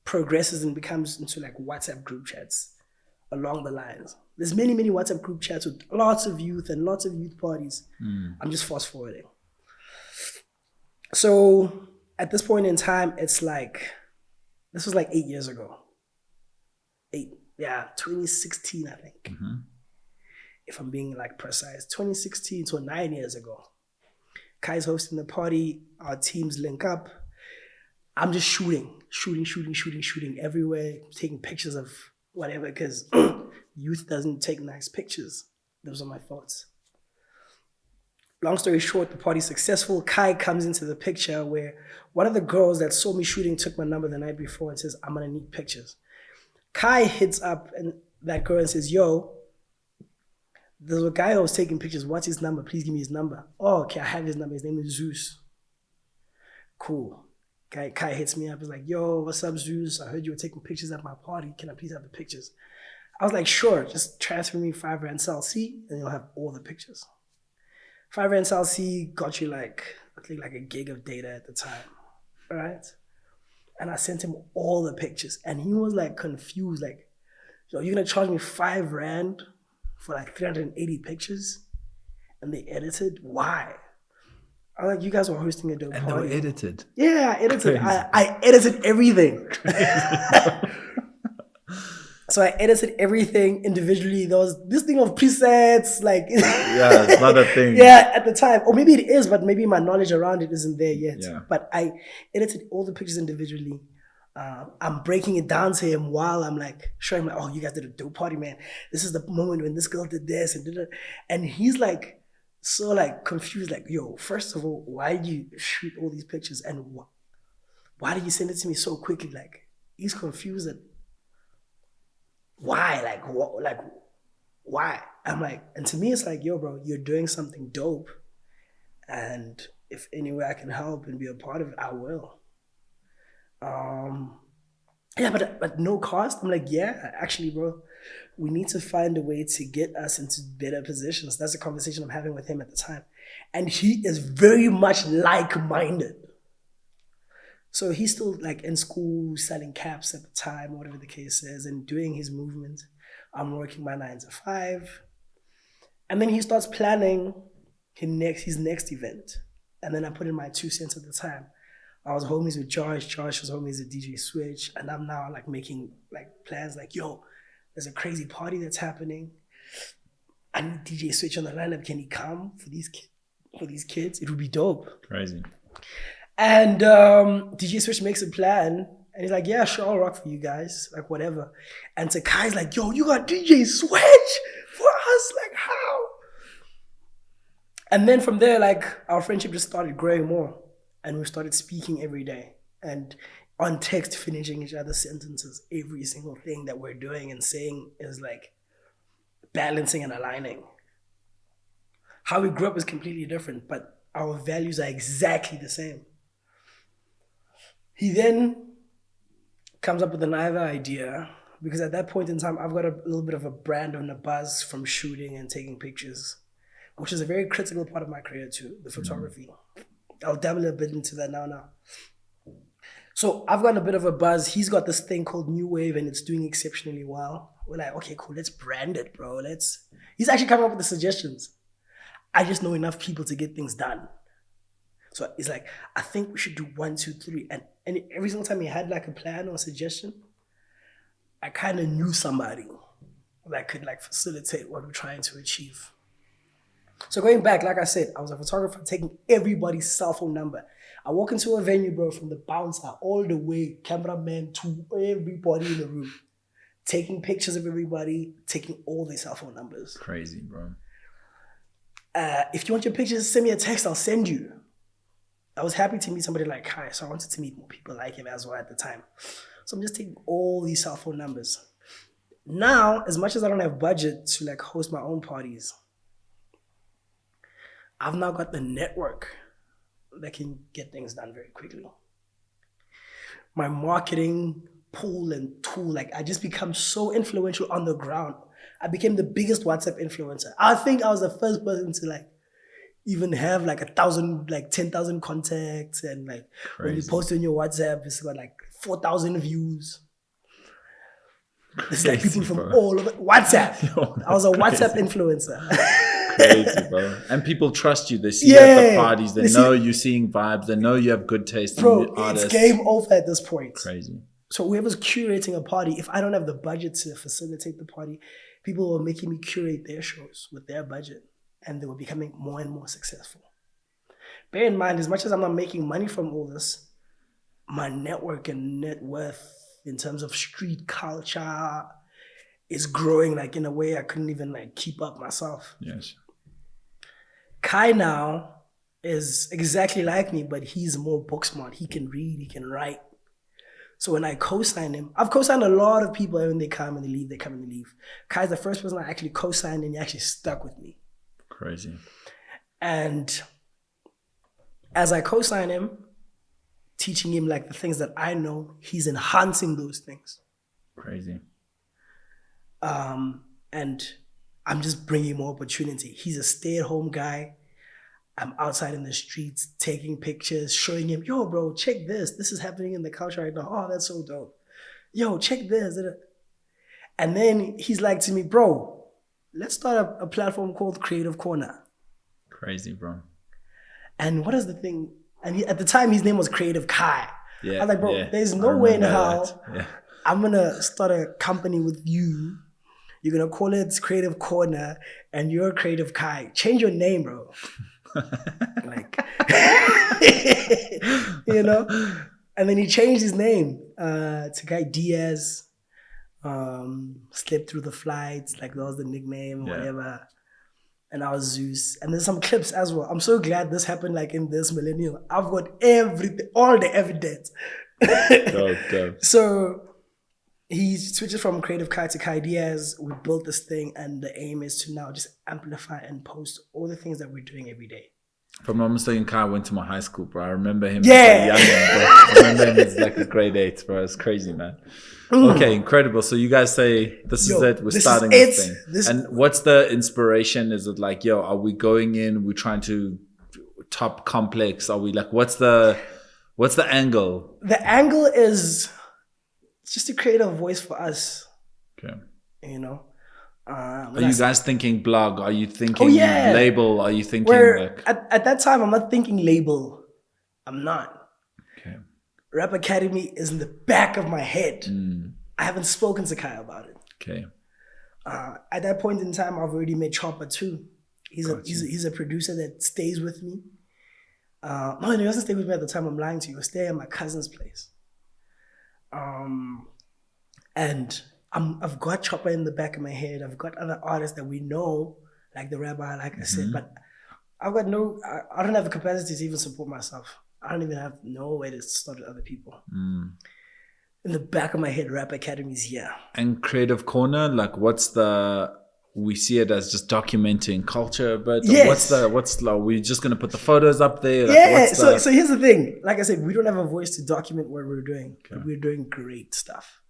progresses and becomes into like WhatsApp group chats along the lines. There's many, many WhatsApp group chats with lots of youth and lots of youth parties. I'm just fast forwarding. So at this point in time, it's like, this was like 8 years ago. 2016, I think. If I'm being like precise, 2016, so 9 years ago. Kai's hosting the party, our teams link up. I'm just shooting everywhere, taking pictures of whatever, because youth doesn't take nice pictures. Those are my thoughts. Long story short, the party's successful. Kai comes into the picture where one of the girls that saw me shooting took my number the night before and says, I'm gonna need pictures. Kai hits up and that girl and says, yo, there's a guy who was taking pictures. What's his number? Please give me his number. Oh, okay, I have his number. His name is Zeus. Cool. Kai hits me up. He's like, yo, what's up, Zeus? I heard you were taking pictures at my party. Can I please have the pictures? I was like, sure, just transfer me 5 Rand CLC and you'll have all the pictures. 5 Rand CLC got you like, I think like a gig of data at the time, all right? And I sent him all the pictures and he was like confused, like, yo, you're gonna charge me 5 Rand for like 380 pictures and they edited? Why? I was like, you guys were hosting a dope party. And they were edited. Yeah, I edited. I edited everything. So I edited everything individually. There was this thing of presets, like Yeah, it's not a thing. Yeah, at the time, or maybe it is, but maybe my knowledge around it isn't there yet. Yeah. But I edited all the pictures individually. I'm breaking it down to him while I'm like showing him, like, oh, you guys did a dope party, man. This is the moment when this girl did this and did it, and he's like so like confused, like, yo, first of all, why did you shoot all these pictures and why did you send it to me so quickly? Like, he's confused that why? Like, why? I'm like, and to me, it's like, yo, bro, you're doing something dope. And if any way I can help and be a part of it, I will. Yeah, but no cost. I'm like, yeah, actually, bro, we need to find a way to get us into better positions. That's a conversation I'm having with him at the time. And he is very much like-minded. So he's still like in school selling caps at the time, whatever the case is, and doing his movement. I'm working my 9 to 5. And then he starts planning his next event. And then I put in my 2 cents at the time. I was homies with Josh. Josh was homies with DJ Switch. And I'm now like making like plans like, yo, there's a crazy party that's happening. I need DJ Switch on the lineup. Can he come for these kids? It would be dope. Crazy. And DJ Switch makes a plan. And he's like, yeah, sure, I'll rock for you guys. Like, whatever. And Takai's like, yo, you got DJ Switch for us? Like, how? And then from there, like, our friendship just started growing more. And we started speaking every day. And on text, finishing each other's sentences. Every single thing that we're doing and saying is like balancing and aligning. How we grew up is completely different, but our values are exactly the same. He then comes up with another idea, because at that point in time, I've got a little bit of a brand and a buzz from shooting and taking pictures, which is a very critical part of my career too, the photography. I'll dabble a bit into that now. So I've got a bit of a buzz. He's got this thing called New Wave and it's doing exceptionally well. We're like, okay, cool, let's brand it, bro. He's actually coming up with the suggestions. I just know enough people to get things done. So it's like, I think we should do 1, 2, 3. And every single time he had like a plan or a suggestion, I kind of knew somebody that could like facilitate what we're trying to achieve. So going back, like I said, I was a photographer taking everybody's cell phone number. I walk into a venue, bro, from the bouncer all the way, cameraman to everybody in the room, taking pictures of everybody, taking all their cell phone numbers. Crazy, bro. If you want your pictures, send me a text, I'll send you. I was happy to meet somebody like Kai, so I wanted to meet more people like him as well at the time. So I'm just taking all these cell phone numbers. Now, as much as I don't have budget to like host my own parties, I've now got the network that can get things done very quickly. My marketing pool and tool, like I just become so influential on the ground. I became the biggest WhatsApp influencer. I think I was the first person to like even have like 1,000, like 10,000 contacts, and like Crazy. When you post on your WhatsApp, it's got like 4,000 views. It's like people from all over WhatsApp. Yo, I was a WhatsApp influencer. Crazy, bro. And people trust you. They see you at the parties. They know you're seeing vibes. They know you have good taste. Bro, it's game over at this point. Crazy. So whoever's curating a party, if I don't have the budget to facilitate the party, people were making me curate their shows with their budget. And they were becoming more and more successful. Bear in mind, as much as I'm not making money from all this, my network and net worth in terms of street culture is growing like in a way I couldn't even like keep up myself. Yes. Kai now is exactly like me, but he's more book smart. He can read, he can write. So when I co-sign him, I've co-signed a lot of people, and when they come and they leave, they come and they leave. Kai's the first person I actually co-signed, and he actually stuck with me. Crazy. And as I co-sign him, teaching him like the things that I know, he's enhancing those things. Crazy. And I'm just bringing more opportunity. He's a stay-at-home guy. I'm outside in the streets taking pictures, showing him, yo, bro, check this. This is happening in the culture right now. Oh, that's so dope. Yo, check this. And then he's like to me, bro, let's start a platform called Kreative Kornerr. Crazy, bro. And what is the thing? And at the time, his name was Creative Kai. Yeah, I was like, bro, there's no way in hell I'm going to start a company with you. You're going to call it Kreative Kornerr and you're Creative Kai. Change your name, bro. Like, you know? And then he changed his name to Guy Diaz. Slept through the flights, like that was the nickname, whatever. And I was Zeus. And there's some clips as well. I'm so glad this happened like in this millennium. I've got everything, all the evidence. Dope. So he switches from Creative Kai to Kai Diaz. We built this thing, and the aim is to now just amplify and post all the things that we're doing every day. If I'm not mistaken, Kai went to my high school, bro. I remember him Yeah. as a youngin, bro. I remember him as like a grade 8, bro. It's crazy, man. Okay, incredible. So you guys say, this is it. We're starting this thing. And what's the inspiration? Is it like, yo, are we going in? We're trying to top complex? Are we like, what's the angle? The angle is just to create a voice for us. Okay. You know? Are you guys thinking blog? Are you thinking label? Are you thinking like... At that time, I'm not thinking label. I'm not. Okay. Rap Academy is in the back of my head. I haven't spoken to Kai about it. Okay. At that point in time, I've already met Chopper too. He's a producer that stays with me. No, he doesn't stay with me at the time. I'm lying to you. I stay at my cousin's place. And I've got Chopper in the back of my head. I've got other artists that we know, like the Rabbi, like I said, but I don't have the capacity to even support myself. I don't even have no way to start with other people. In the back of my head, Rap Academy's here. And Kreative Kornerr, like we see it as just documenting culture, but we're just going to put the photos up there? Like, so here's the thing. Like I said, we don't have a voice to document what we're doing, but we're doing great stuff.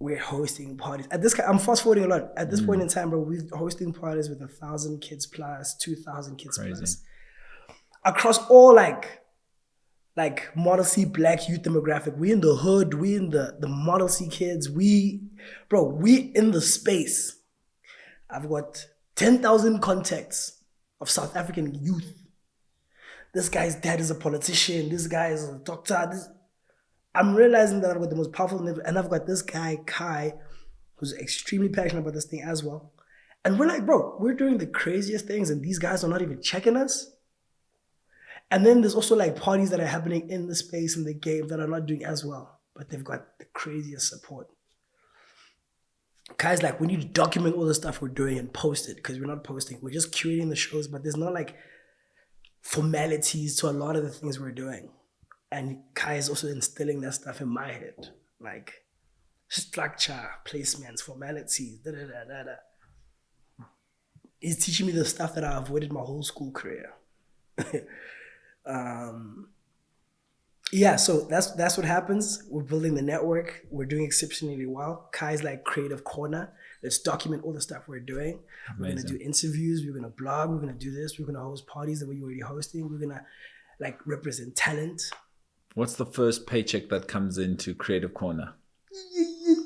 We're hosting parties. I'm fast forwarding a lot. At this point in time, bro, we're hosting parties with 1,000 kids plus, 2,000 kids plus. Across all like Model C Black youth demographic. We in the hood, we in the Model C kids. We in the space. I've got 10,000 contacts of South African youth. This guy's dad is a politician. This guy is a doctor. I'm realizing that I've got the most powerful network, and I've got this guy, Kai, who's extremely passionate about this thing as well. And we're like, bro, we're doing the craziest things, and these guys are not even checking us. And then there's also like parties that are happening in the space, in the game, that are not doing as well, but they've got the craziest support. Kai's like, we need to document all the stuff we're doing and post it, because we're not posting. We're just curating the shows, but there's no like formalities to a lot of the things we're doing. And Kai is also instilling that stuff in my head, like structure, placements, formalities, He's teaching me the stuff that I avoided my whole school career. So that's what happens. We're building the network. We're doing exceptionally well. Kai's like Kreative Kornerr. Let's document all the stuff we're doing. Amazing. We're gonna do interviews. We're gonna blog. We're gonna do this. We're gonna host parties that we're already hosting. We're gonna like represent talent. What's the first paycheck that comes into Kreative Kornerr?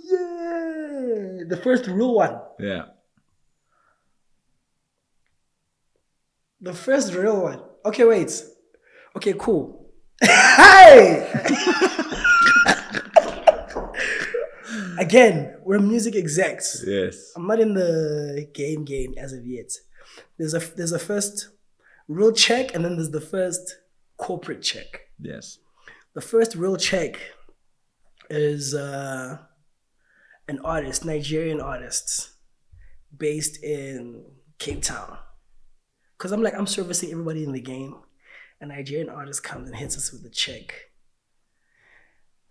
Yeah. The first real one. Yeah. The first real one. Okay, wait. Okay, cool. Hey! Again, we're music execs. Yes. I'm not in the game as of yet. There's a first real check, and then there's the first corporate check. Yes. The first real check is an artist, Nigerian artist, based in Cape Town. Because I'm servicing everybody in the game. A Nigerian artist comes and hits us with a check.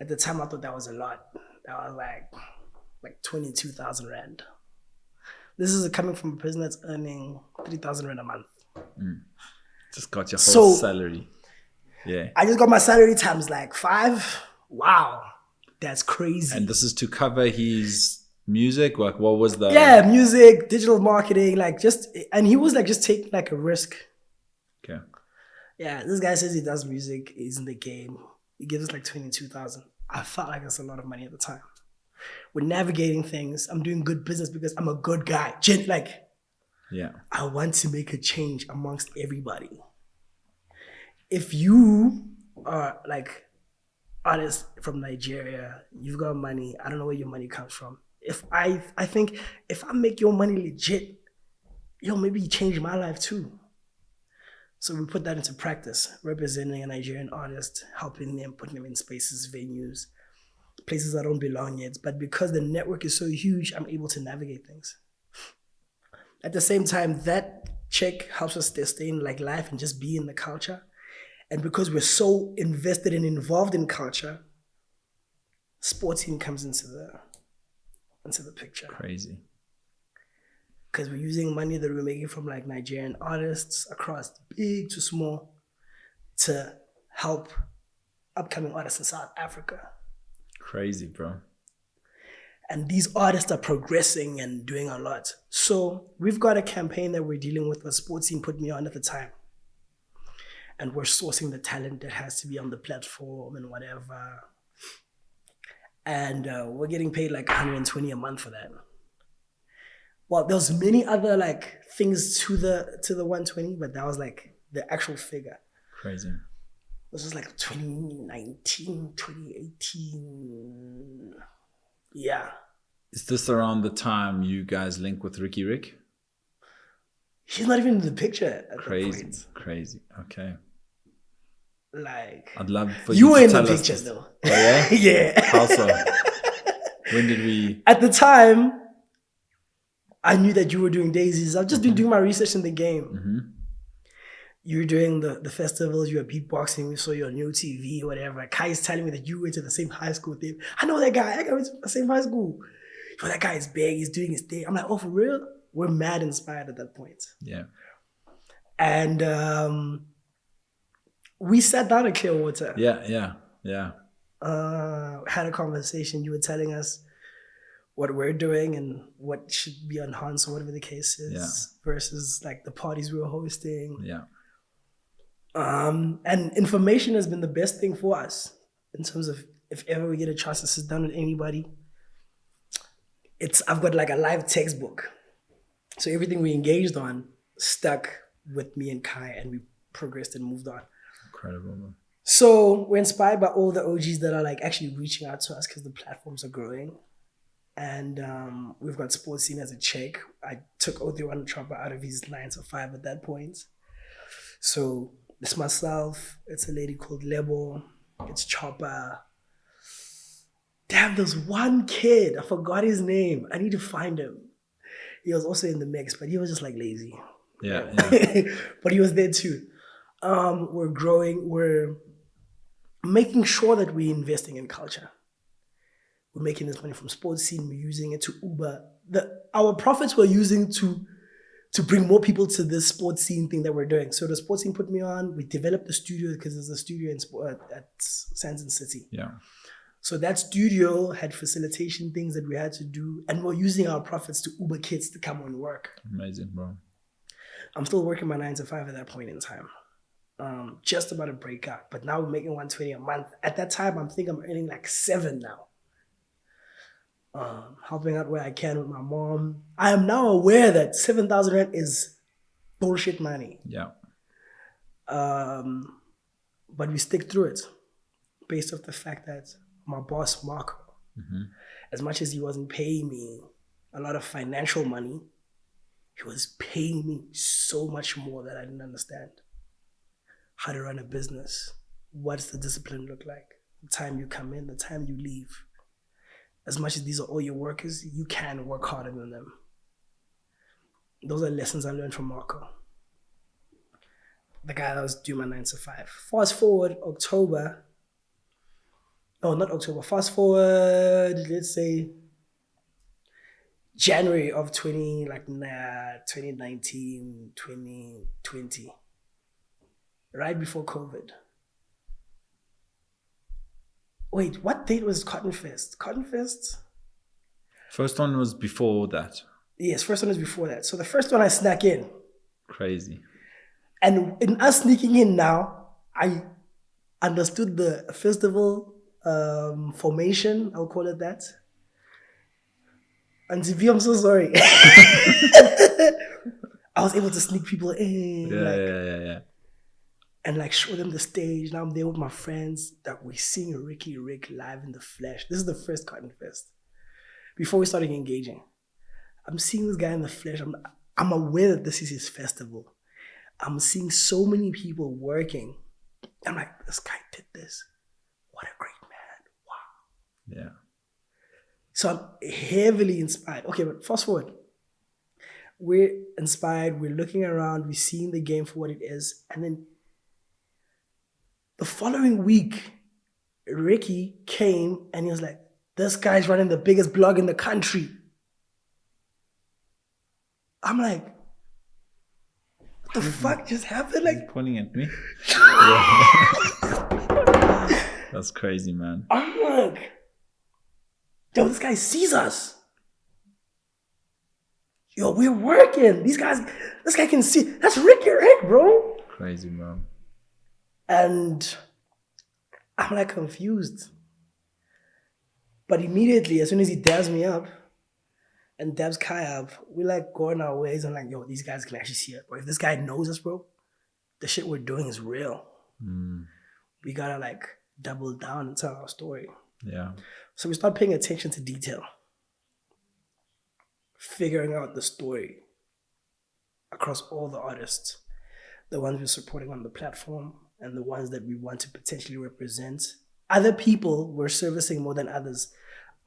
At the time, I thought that was a lot. That was like 22,000 Rand. This is coming from a person that's earning 3,000 Rand a month. Just got your whole salary. Yeah. I just got my salary times like 5. Wow. That's crazy. And this is to cover his music? Like, what was the... Yeah, music, digital marketing, and he was like just taking like a risk. Okay. Yeah, this guy says he does music, he's in the game. He gives us like 22,000. I felt like that's a lot of money at the time. We're navigating things. I'm doing good business because I'm a good guy. Yeah. I want to make a change amongst everybody. If you are like artists from Nigeria, you've got money, I don't know where your money comes from. I think if I make your money legit, maybe you change my life too. So we put that into practice, representing a Nigerian artist, helping them, putting them in spaces, venues, places that don't belong yet. But because the network is so huge, I'm able to navigate things. At the same time, that check helps us stay in like life and just be in the culture. And because we're so invested and involved in culture, sports team comes into the picture. Crazy. Because we're using money that we're making from like Nigerian artists across big to small to help upcoming artists in South Africa. Crazy, bro. And these artists are progressing and doing a lot. So we've got a campaign that we're dealing with what sports team put me on at the time. And we're sourcing the talent that has to be on the platform and whatever. And we're getting paid like 120 a month for that. Well, there's many other like things to the 120, but that was like the actual figure. Crazy. This was like 2019, 2018. Yeah. Is this around the time you guys link with Ricky Rick? He's not even in the picture at that Crazy, point. crazy. Okay. Like, I'd love for you you were to in the tell us picture this. though. Oh, yeah? Yeah. How so? When did we... At the time, I knew that you were doing daisies. I've just been doing my research in the game. Mm-hmm. You were doing the festivals, you were beatboxing, we saw you on New TV, whatever. Kai is telling me that you went to the same high school with him. I know that guy. I went to the same high school. Yo, that guy is big. He's doing his thing. I'm like, oh, for real? We're mad inspired at that point. Yeah. And we sat down at Clearwater. Yeah. Had a conversation. You were telling us what we're doing and what should be enhanced or whatever the case is versus like the parties we were hosting. Yeah. And information has been the best thing for us in terms of if ever we get a chance to sit down with anybody. I've got like a live textbook. So everything we engaged on stuck with me and Kai and we progressed and moved on. Incredible, man. So we're inspired by all the OGs that are like actually reaching out to us because the platforms are growing. And we've got sports scene as a check. I took O31 Chopper out of his 9 to 5 at that point. So it's myself, it's a lady called Lebo, it's Chopper. Damn, there's one kid, I forgot his name. I need to find him. He was also in the mix, but he was just like lazy. Yeah. But he was there too. We're growing, we're making sure that we're investing in culture. We're making this money from sports scene, we're using it to Uber. Our profits we're using to bring more people to this sports scene thing that we're doing. So the sports scene put me on, we developed the studio because there's a studio at Sands City. Yeah. So that studio had facilitation things that we had to do, and we're using our profits to Uber kids to come and work. Amazing, bro. I'm still working my 9 to 5 at that point in time. Just about to break out, but now we're making 120 a month. At that time, I'm earning like 7 now. Helping out where I can with my mom. I am now aware that 7,000 rand is bullshit money. Yeah. But we stick through it based off the fact that my boss, Marco, as much as he wasn't paying me a lot of financial money, he was paying me so much more that I didn't understand. How to run a business. What's the discipline look like? The time you come in, the time you leave. As much as these are all your workers, you can work harder than them. Those are lessons I learned from Marco. The guy that was doing my 9 to 5. Fast forward let's say January of 2019, 2020. Right before COVID. Wait, what date was Cotton Fest? Cotton Fest? First one was before that. Yes, first one was before that. So the first one I snuck in. Crazy. And in us sneaking in now, I understood the festival formation, I'll call it that. And to be, I'm so sorry. I was able to sneak people in. Yeah. And like show them the stage. Now I'm there with my friends that we're seeing Ricky Rick live in the flesh. This is the first Cotton Fest. Before we started engaging, I'm seeing this guy in the flesh. I'm aware that this is his festival. I'm seeing so many people working. I'm like, this guy did this. What a great man. Wow. Yeah. So I'm heavily inspired. Okay, but fast forward. We're inspired. We're looking around. We're seeing the game for what it is. And then the following week, Ricky came and he was like, this guy's running the biggest blog in the country. I'm like, what the fuck just happened? Like, Pointing at me. That's crazy, man. I'm like, yo, this guy sees us. Yo, we're working. This guy can see. That's Ricky Rick, bro. Crazy, bro. And I'm like confused. But immediately, as soon as he dabs me up and dabs Kai up, we like going our ways and like, yo, these guys can actually see it. Bro, if this guy knows us, bro, the shit we're doing is real. We gotta like double down and tell our story. Yeah. So we start paying attention to detail, figuring out the story across all the artists, the ones we're supporting on the platform and the ones that we want to potentially represent. Other people we're servicing more than others,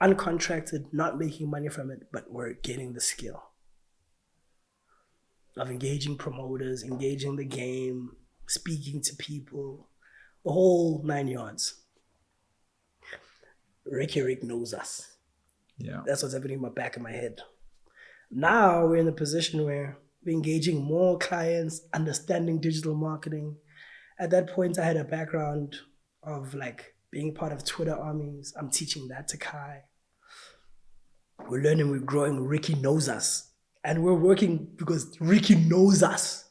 uncontracted, not making money from it, but we're getting the skill of engaging promoters, engaging the game, speaking to people, the whole 9 yards. Ricky Rick knows us. Yeah. That's what's happening in my back of my head. Now we're in a position where we're engaging more clients, understanding digital marketing. At that point, I had a background of like being part of Twitter armies. I'm teaching that to Kai. We're learning, we're growing. Ricky knows us. And we're working because Ricky knows us.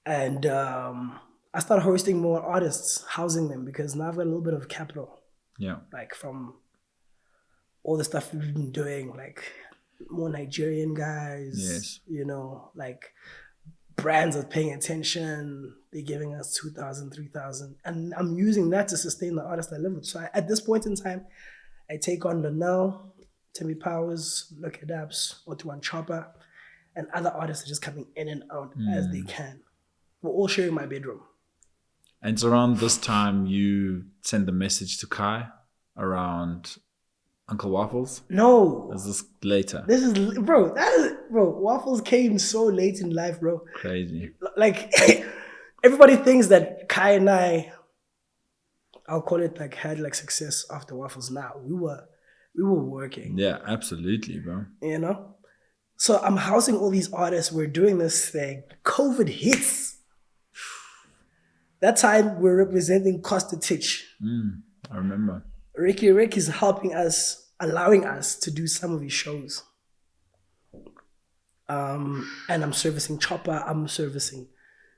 And I started hosting more artists, housing them, because now I've got a little bit of capital. Yeah. Like from all the stuff we've been doing, like more Nigerian guys, Yes. you know, like brands are paying attention. They're giving us 2,000, 3,000. And I'm using that to sustain the artists I live with. So at this point in time, I take on Linnell, Timmy Powers, Lucky Daps, Otuan Chopper, and other artists are just coming in and out as they can. We're all sharing my bedroom. And it's around this time you send the message to Kai around Uncle Waffles? No. Is this later? This is, bro, Waffles came so late in life, bro. Crazy. Like, everybody thinks that Kai and I'll call it like, had like success after Waffles. Now we were working. Yeah, absolutely, bro. You know? So I'm housing all these artists. We're doing this thing. COVID hits. That time we're representing Costa Titch. I remember. Ricky Rick is helping us, allowing us to do some of his shows. And I'm servicing Chopper. I'm servicing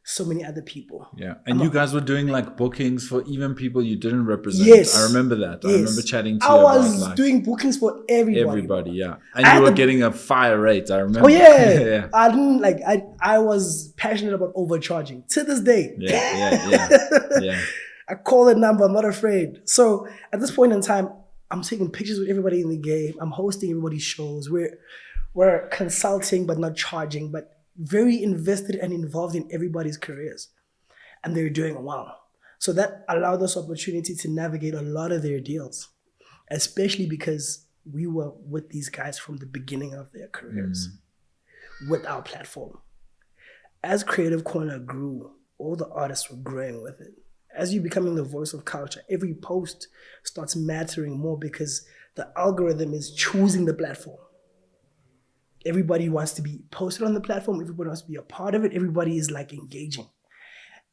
so many other people. Yeah. And you guys were doing like bookings for even people you didn't represent. Yes. I remember that. Yes. I remember chatting to I you was about like doing bookings for everybody. everybody, yeah. And you were getting a fire rate, I remember. Oh yeah. Yeah. I didn't like I was passionate about overcharging to this day. Yeah. I call the number, I'm not afraid. So at this point in time, I'm taking pictures with everybody in the game. I'm hosting everybody's shows. We're consulting but not charging, but very invested and involved in everybody's careers. And they're doing well. So that allowed us opportunity to navigate a lot of their deals, especially because we were with these guys from the beginning of their careers with our platform. As Kreative Kornerr grew, all the artists were growing with it. As you're becoming the voice of culture, every post starts mattering more because the algorithm is choosing the platform. Everybody wants to be posted on the platform. Everybody wants to be a part of it. Everybody is like engaging.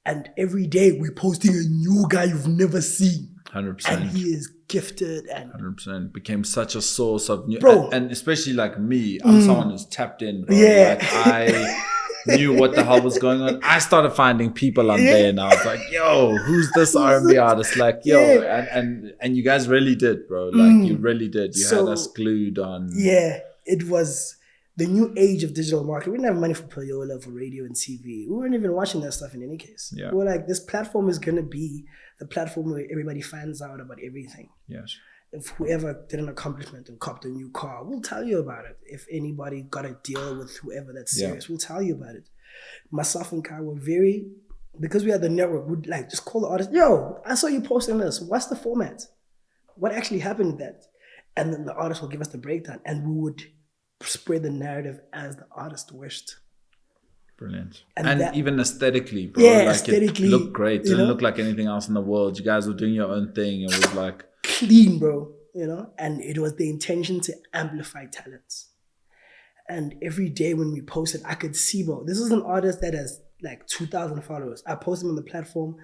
And every day we're posting a new guy you've never seen. 100%. And he is gifted and 100%. Became such a source of new, Bro. and especially like me, I'm someone who's tapped in, bro. Yeah. Like I knew what the hell was going on. I started finding people on there and I was like, yo, who's this R&B artist? Like, yo, and you guys really did, bro. Like you really did. You had us glued on. Yeah, it was the new age of digital marketing. We didn't have money for payola, for radio and TV. We weren't even watching that stuff in any case. Yeah. We were like, this platform is going to be the platform where everybody finds out about everything. Yes. If whoever did an accomplishment and copped a new car, we'll tell you about it. If anybody got a deal with whoever that's serious, we'll tell you about it. Myself and Kai were because we had the network, we'd like just call the artist, yo, I saw you posting this. What's the format? What actually happened with that? And then the artist will give us the breakdown and we would spread the narrative as the artist wished. Brilliant. And And that- even aesthetically, bro. Yeah, like aesthetically, it looked great. you Didn't know? look like anything else in the world. You guys were doing your own thing. It was like clean, bro, you know? And it was the intention to amplify talents. And every day when we posted, I could see, bro, this is an artist that has like 2,000 followers. I post him on the platform.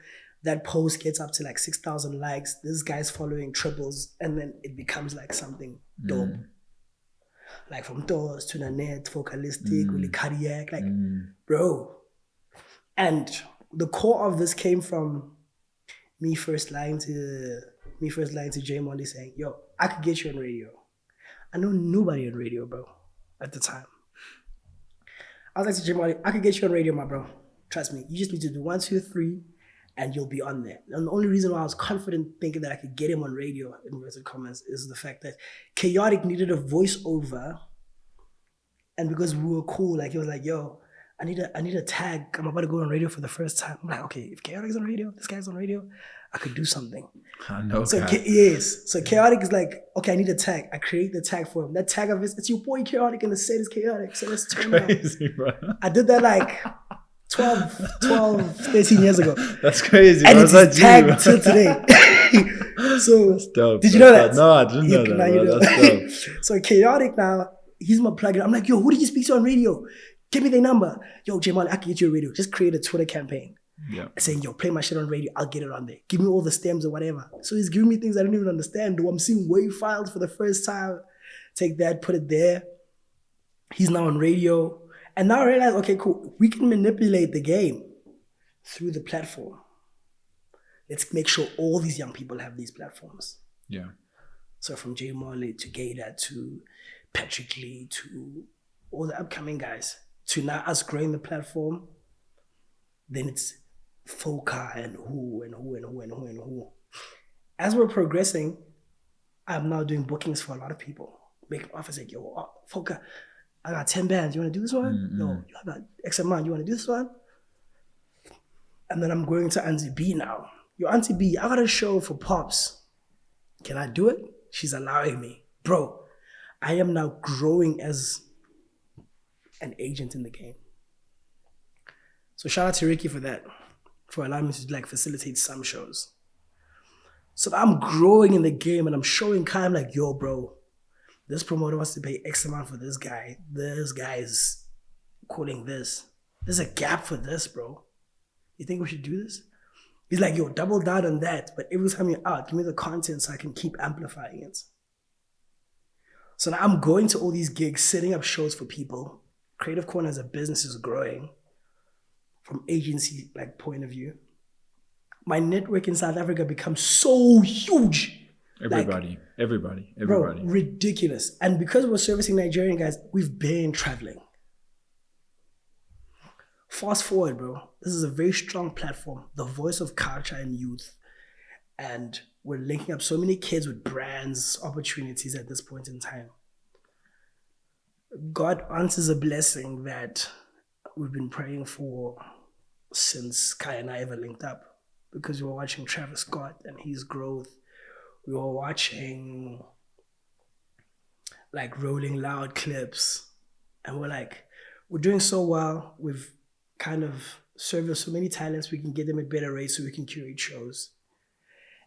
That post gets up to like 6,000 likes. This guy's following triples. And then it becomes like something dope. Like from Doors to Nanette, Focalistic, Willy Cardiac, like, bro. And the core of this came from me first lying to J Molly saying, yo, I could get you on radio. I know nobody on radio, bro, at the time. I was like to J Molly, I could get you on radio, my bro. Trust me, you just need to do 1, 2, 3, and you'll be on there. And the only reason why I was confident thinking that I could get him on radio, in inverted commas, is the fact that Chaotic needed a voiceover. And because we were cool, like he was like, yo, I need a tag. I'm about to go on radio for the first time. I'm like, okay, if Chaotic's on radio, this guy's on radio, I could do something. I know. So yes. So Chaotic is like, okay, I need a tag. I create the tag for him. That tag of his, it's your boy Chaotic and the set is Chaotic. So let's turn Crazy, bro. I did that like 12, 13 years ago. That's crazy. And it's tagged till today. So that's dope. Did you know that? No, I didn't know that. Now you know. That's dope. So Chaotic now, he's my plugin. I'm like, yo, who did you speak to on radio? Give me their number. Yo, Jamal, I can get you a radio. Just create a Twitter campaign. Yeah. Saying, yo, play my shit on radio. I'll get it on there. Give me all the stems or whatever. So he's giving me things I don't even understand. Though I'm seeing WAV files for the first time. Take that, put it there. He's now on radio. And now I realize, okay, cool. We can manipulate the game through the platform. Let's make sure all these young people have these platforms. Yeah. So from Jay Marley to Gator to Patrick Lee to all the upcoming guys to now us growing the platform, then it's Foca and who. As we're progressing, I'm now doing bookings for a lot of people. Making offers like, yo, Foca, I got 10 bands. You want to do this one? Yo, you got X amount. You want to do this one? And then I'm going to Auntie B now. Yo, Auntie B, I got a show for Pops. Can I do it? She's allowing me. Bro, I am now growing as an agent in the game. So shout out to Ricky for that, for allowing me to like facilitate some shows. So I'm growing in the game and I'm showing Kai, I'm like, yo, bro, this promoter wants to pay X amount for this guy. This guy is quoting this. There's a gap for this, bro. You think we should do this? He's like, yo, double down on that. But every time you're out, give me the content so I can keep amplifying it. So now I'm going to all these gigs, setting up shows for people. Kreative Kornerr as a business is growing from agency like point of view. My network in South Africa becomes so huge. Everybody. Bro, ridiculous. And because we're servicing Nigerian guys, we've been traveling. Fast forward, bro. This is a very strong platform, the voice of culture and youth. And we're linking up so many kids with brands, opportunities at this point in time. God answers a blessing that we've been praying for since Kai and I ever linked up, because we were watching Travis Scott and his growth. We were watching like Rolling Loud clips, and we're like, we're doing so well. We've kind of serviced so many talents. We can get them at better rates so we can curate shows.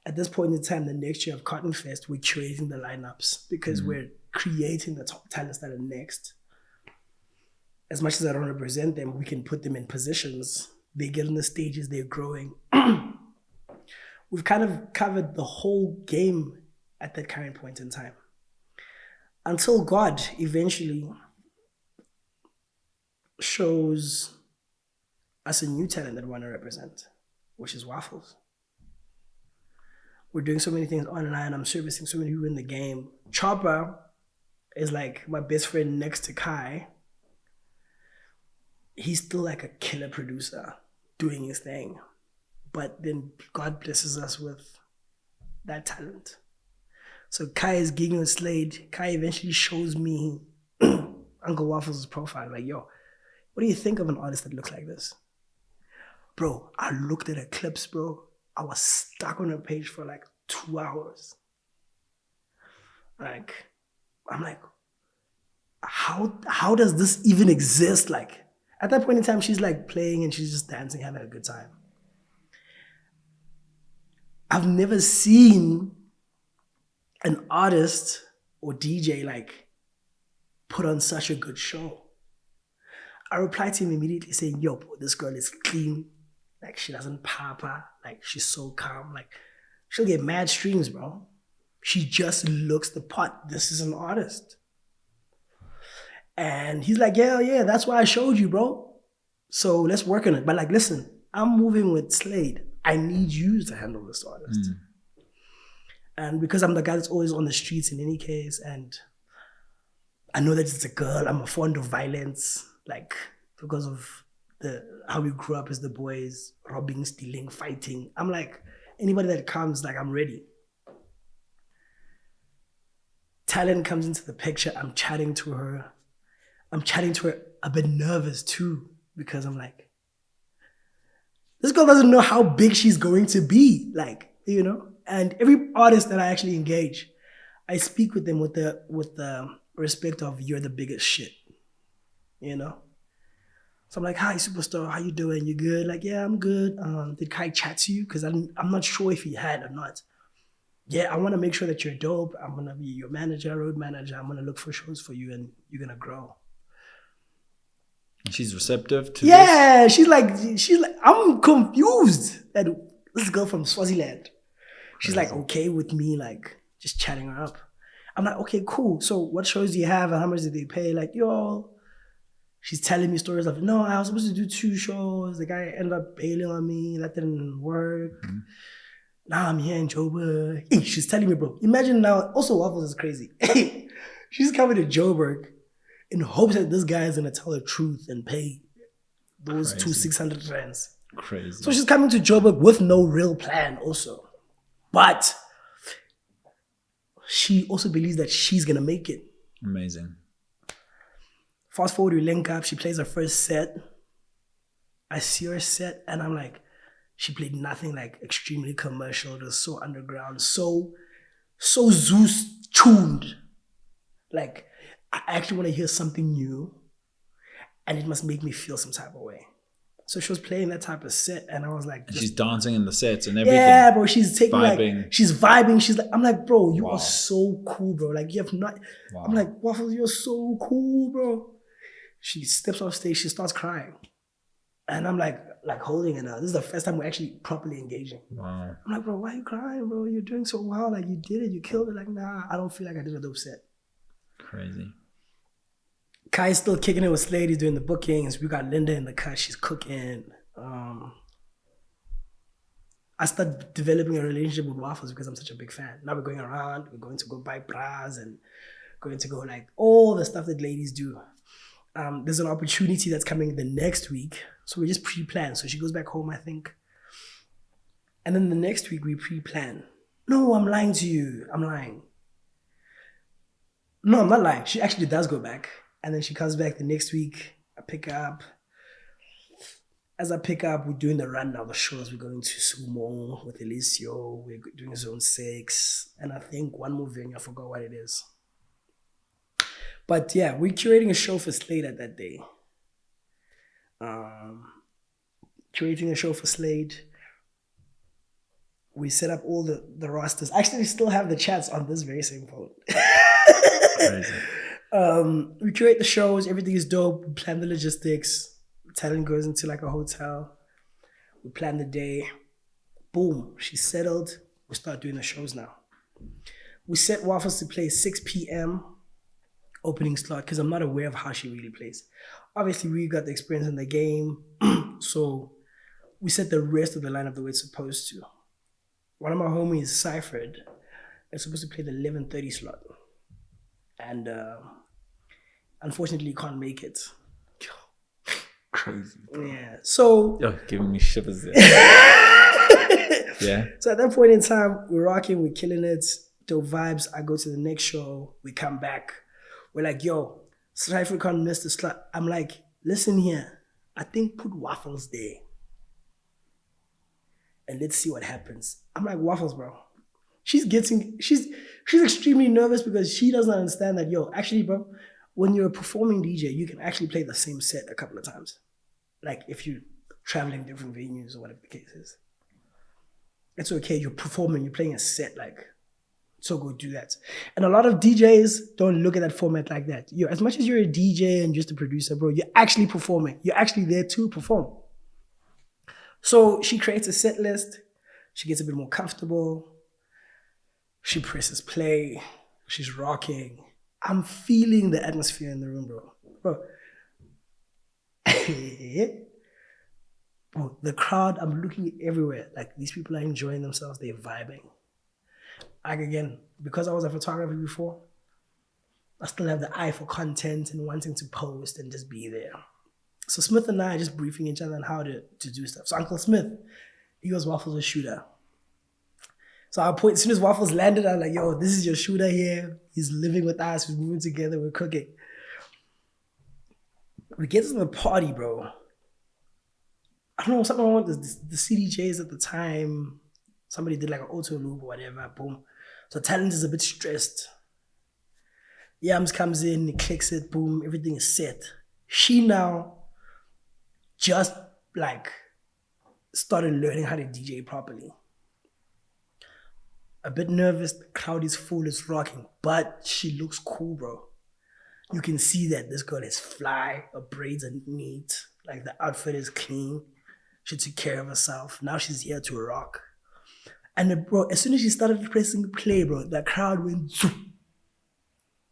At this point in time, the next year of Cotton Fest, we're curating the lineups because we're creating the top talents that are next. As much as I don't represent them, we can put them in positions. They get on the stages, they're growing. We've kind of covered the whole game at that current point in time. Until God eventually shows us a new talent that we want to represent, which is Waffles. We're doing so many things online. I'm servicing so many people in the game. Chopper is like my best friend next to Kai. He's still like a killer producer doing his thing. But then God blesses us with that talent. So Kai is gigging with Slade. Kai eventually shows me Uncle Waffles' profile. Like, yo, what do you think of an artist that looks like this? Bro, I looked at her clips, bro. I was stuck on her page for like 2 hours. Like, I'm like, how does this even exist? Like, at that point in time, she's like playing and she's just dancing, having a good time. I've never seen an artist or DJ like put on such a good show. I replied to him immediately saying, yo, bro, this girl is clean. Like, she doesn't papa. Like, she's so calm. Like, she'll get mad streams, bro. She just looks the part. This is an artist. And he's like, yeah, that's why I showed you, bro. So let's work on it. But like, listen, I'm moving with Slade. I need you to handle this artist. And because I'm the guy that's always on the streets in any case, and I know that it's a girl, I'm fond of violence, like because of how we grew up as the boys, robbing, stealing, fighting. I'm like, anybody that comes, like, I'm ready. Talent comes into the picture. I'm chatting to her a bit nervous too, because I'm like, this girl doesn't know how big she's going to be, like, you know? And every artist that I actually engage, I speak with them with the respect of, you're the biggest shit, you know? So I'm like, hi, superstar, how you doing? You good? Like, yeah, I'm good. Did Kai chat to you? Because I'm not sure if he had or not. Yeah, I want to make sure that you're dope. I'm going to be your manager, road manager. I'm going to look for shows for you and you're going to grow. And she's receptive to this? She's like, I'm confused that this girl from Swaziland. She's like, okay with me, like, just chatting her up. I'm like, okay, cool. So what shows do you have and how much did they pay? Like, yo, she's telling me stories of, no, I was supposed to do 2 shows. The guy ended up bailing on me. That didn't work. Now I'm here in Joburg. Hey, she's telling me, bro, imagine now, also Waffles is crazy. She's coming to Joburg in hopes that this guy is going to tell the truth and pay those 600 rands. Crazy. So she's coming to Joburg with no real plan also. But she also believes that she's going to make it. Amazing. Fast forward, we link up. She plays her first set. I see her set and I'm like, she played nothing like extremely commercial. It was so underground, so Zeus tuned. Like, I actually want to hear something new and it must make me feel some type of way. So she was playing that type of set and I was like... And she's dancing in the sets and everything. Yeah, bro, she's taking vibing. She's vibing. She's like, I'm like, bro, you are so cool, bro. Like, you have not... Wow. I'm like, Waffles, you're so cool, bro. She steps off stage, she starts crying. And I'm like holding her now. This is the first time we're actually properly engaging. Wow. I'm like, bro, why are you crying, bro? You're doing so well. Like, you did it. You killed it. Like, nah, I don't feel like I did a dope set. Crazy. Kai's still kicking it with Slade. He's doing the bookings. We got Linda in the cut. She's cooking. I started developing a relationship with Waffles because I'm such a big fan. Now we're going around. We're going to go buy bras and going to go like all the stuff that ladies do. There's an opportunity that's coming the next week. So we just pre-plan. So she goes back home, I think. And then the next week we pre-plan. No, I'm lying to you. I'm lying. No, I'm not lying. She actually does go back. And then she comes back the next week. I pick her up. As I pick up, we're doing the run now, the shows. We're going to Sumo with Elisio. We're doing Zone 6. And I think one more venue. I forgot what it is. But yeah, we're curating a show for Slade at that day. Curating a show for Slade. We set up all the rosters. Actually, we still have the chats on this very same phone. We curate the shows. Everything is dope. We plan the logistics. Talent goes into like a hotel. We plan the day. Boom. She's settled. We start doing the shows now. We set Waffles to play 6 p.m. opening slot because I'm not aware of how she really plays. Obviously, we got the experience in the game. So we set the rest of the lineup the way it's supposed to. One of my homies, Cyphered, is supposed to play the 11:30 slot. And unfortunately, can't make it. Crazy. Bro. Yeah. So... You're giving me shivers there. Yeah. So at that point in time, we're rocking, we're killing it. Dope vibes. I go to the next show. We come back. We're like, yo, Cypher can't miss the slot. I'm like, listen here. I think put Waffles there. And let's see what happens. I'm like, Waffles, bro. She's extremely nervous because she doesn't understand that, yo, actually, bro, when you're a performing DJ, you can actually play the same set a couple of times. Like if you're traveling different venues or whatever the case is. It's okay, you're performing, you're playing a set, like, So go do that. And a lot of DJs don't look at that format like that. As much as you're a DJ and just a producer, bro, you're actually performing. You're actually there to perform. So she creates a set list. She gets a bit more comfortable. She presses play. She's rocking. I'm feeling the atmosphere in the room, bro. Bro, the crowd, I'm looking everywhere. Like, these people are enjoying themselves. They're vibing. Like, again, because I was a photographer before, I still have the eye for content and wanting to post and just be there. So Smith and I are just briefing each other on how to do stuff. So Uncle Smith, he was Waffles' shooter. So as soon as Waffles landed, I'm like, yo, this is your shooter here. He's living with us. We're moving together. We're cooking. We get to the party, bro. I don't know, something wrong with the CDJs at the time. Somebody did like an auto loop or whatever, boom. So talent is a bit stressed. Yams comes in, he clicks it, boom, everything is set. She now just like started learning how to DJ properly. A bit nervous, the crowd is full, it's rocking, but she looks cool, bro. You can see that this girl is fly, her braids are neat, like the outfit is clean. She took care of herself. Now she's here to rock. And bro, as soon as she started pressing play, bro, the crowd went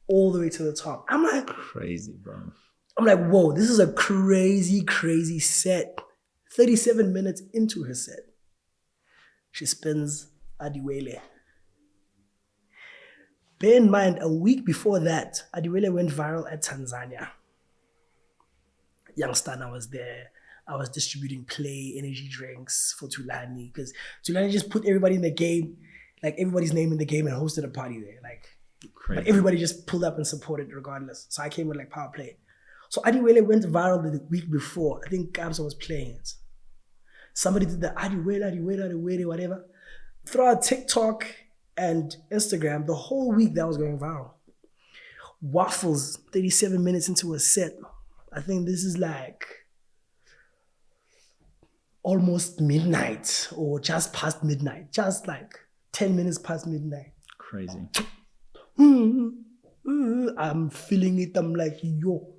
all the way to the top. I'm like, crazy, bro. I'm like, whoa, this is a crazy, crazy set. 37 minutes into her set, she spins Adiwele. Bear in mind, a week before that, Adiwele went viral at Tanzania. Youngstana was there. I was distributing play, energy drinks for Tulani because Tulani just put everybody in the game, like everybody's name in the game and hosted a party there. Like, but everybody just pulled up and supported regardless. So I came with like power play. So Adiwele went viral the week before. I think Gabsa was playing it. Somebody did the Adiwele, whatever. Throughout TikTok and Instagram, the whole week that was going viral. Waffles, 37 minutes into a set. I think this is like almost midnight or just past midnight, just like 10 minutes past midnight. Crazy. I'm feeling it. I'm like, yo.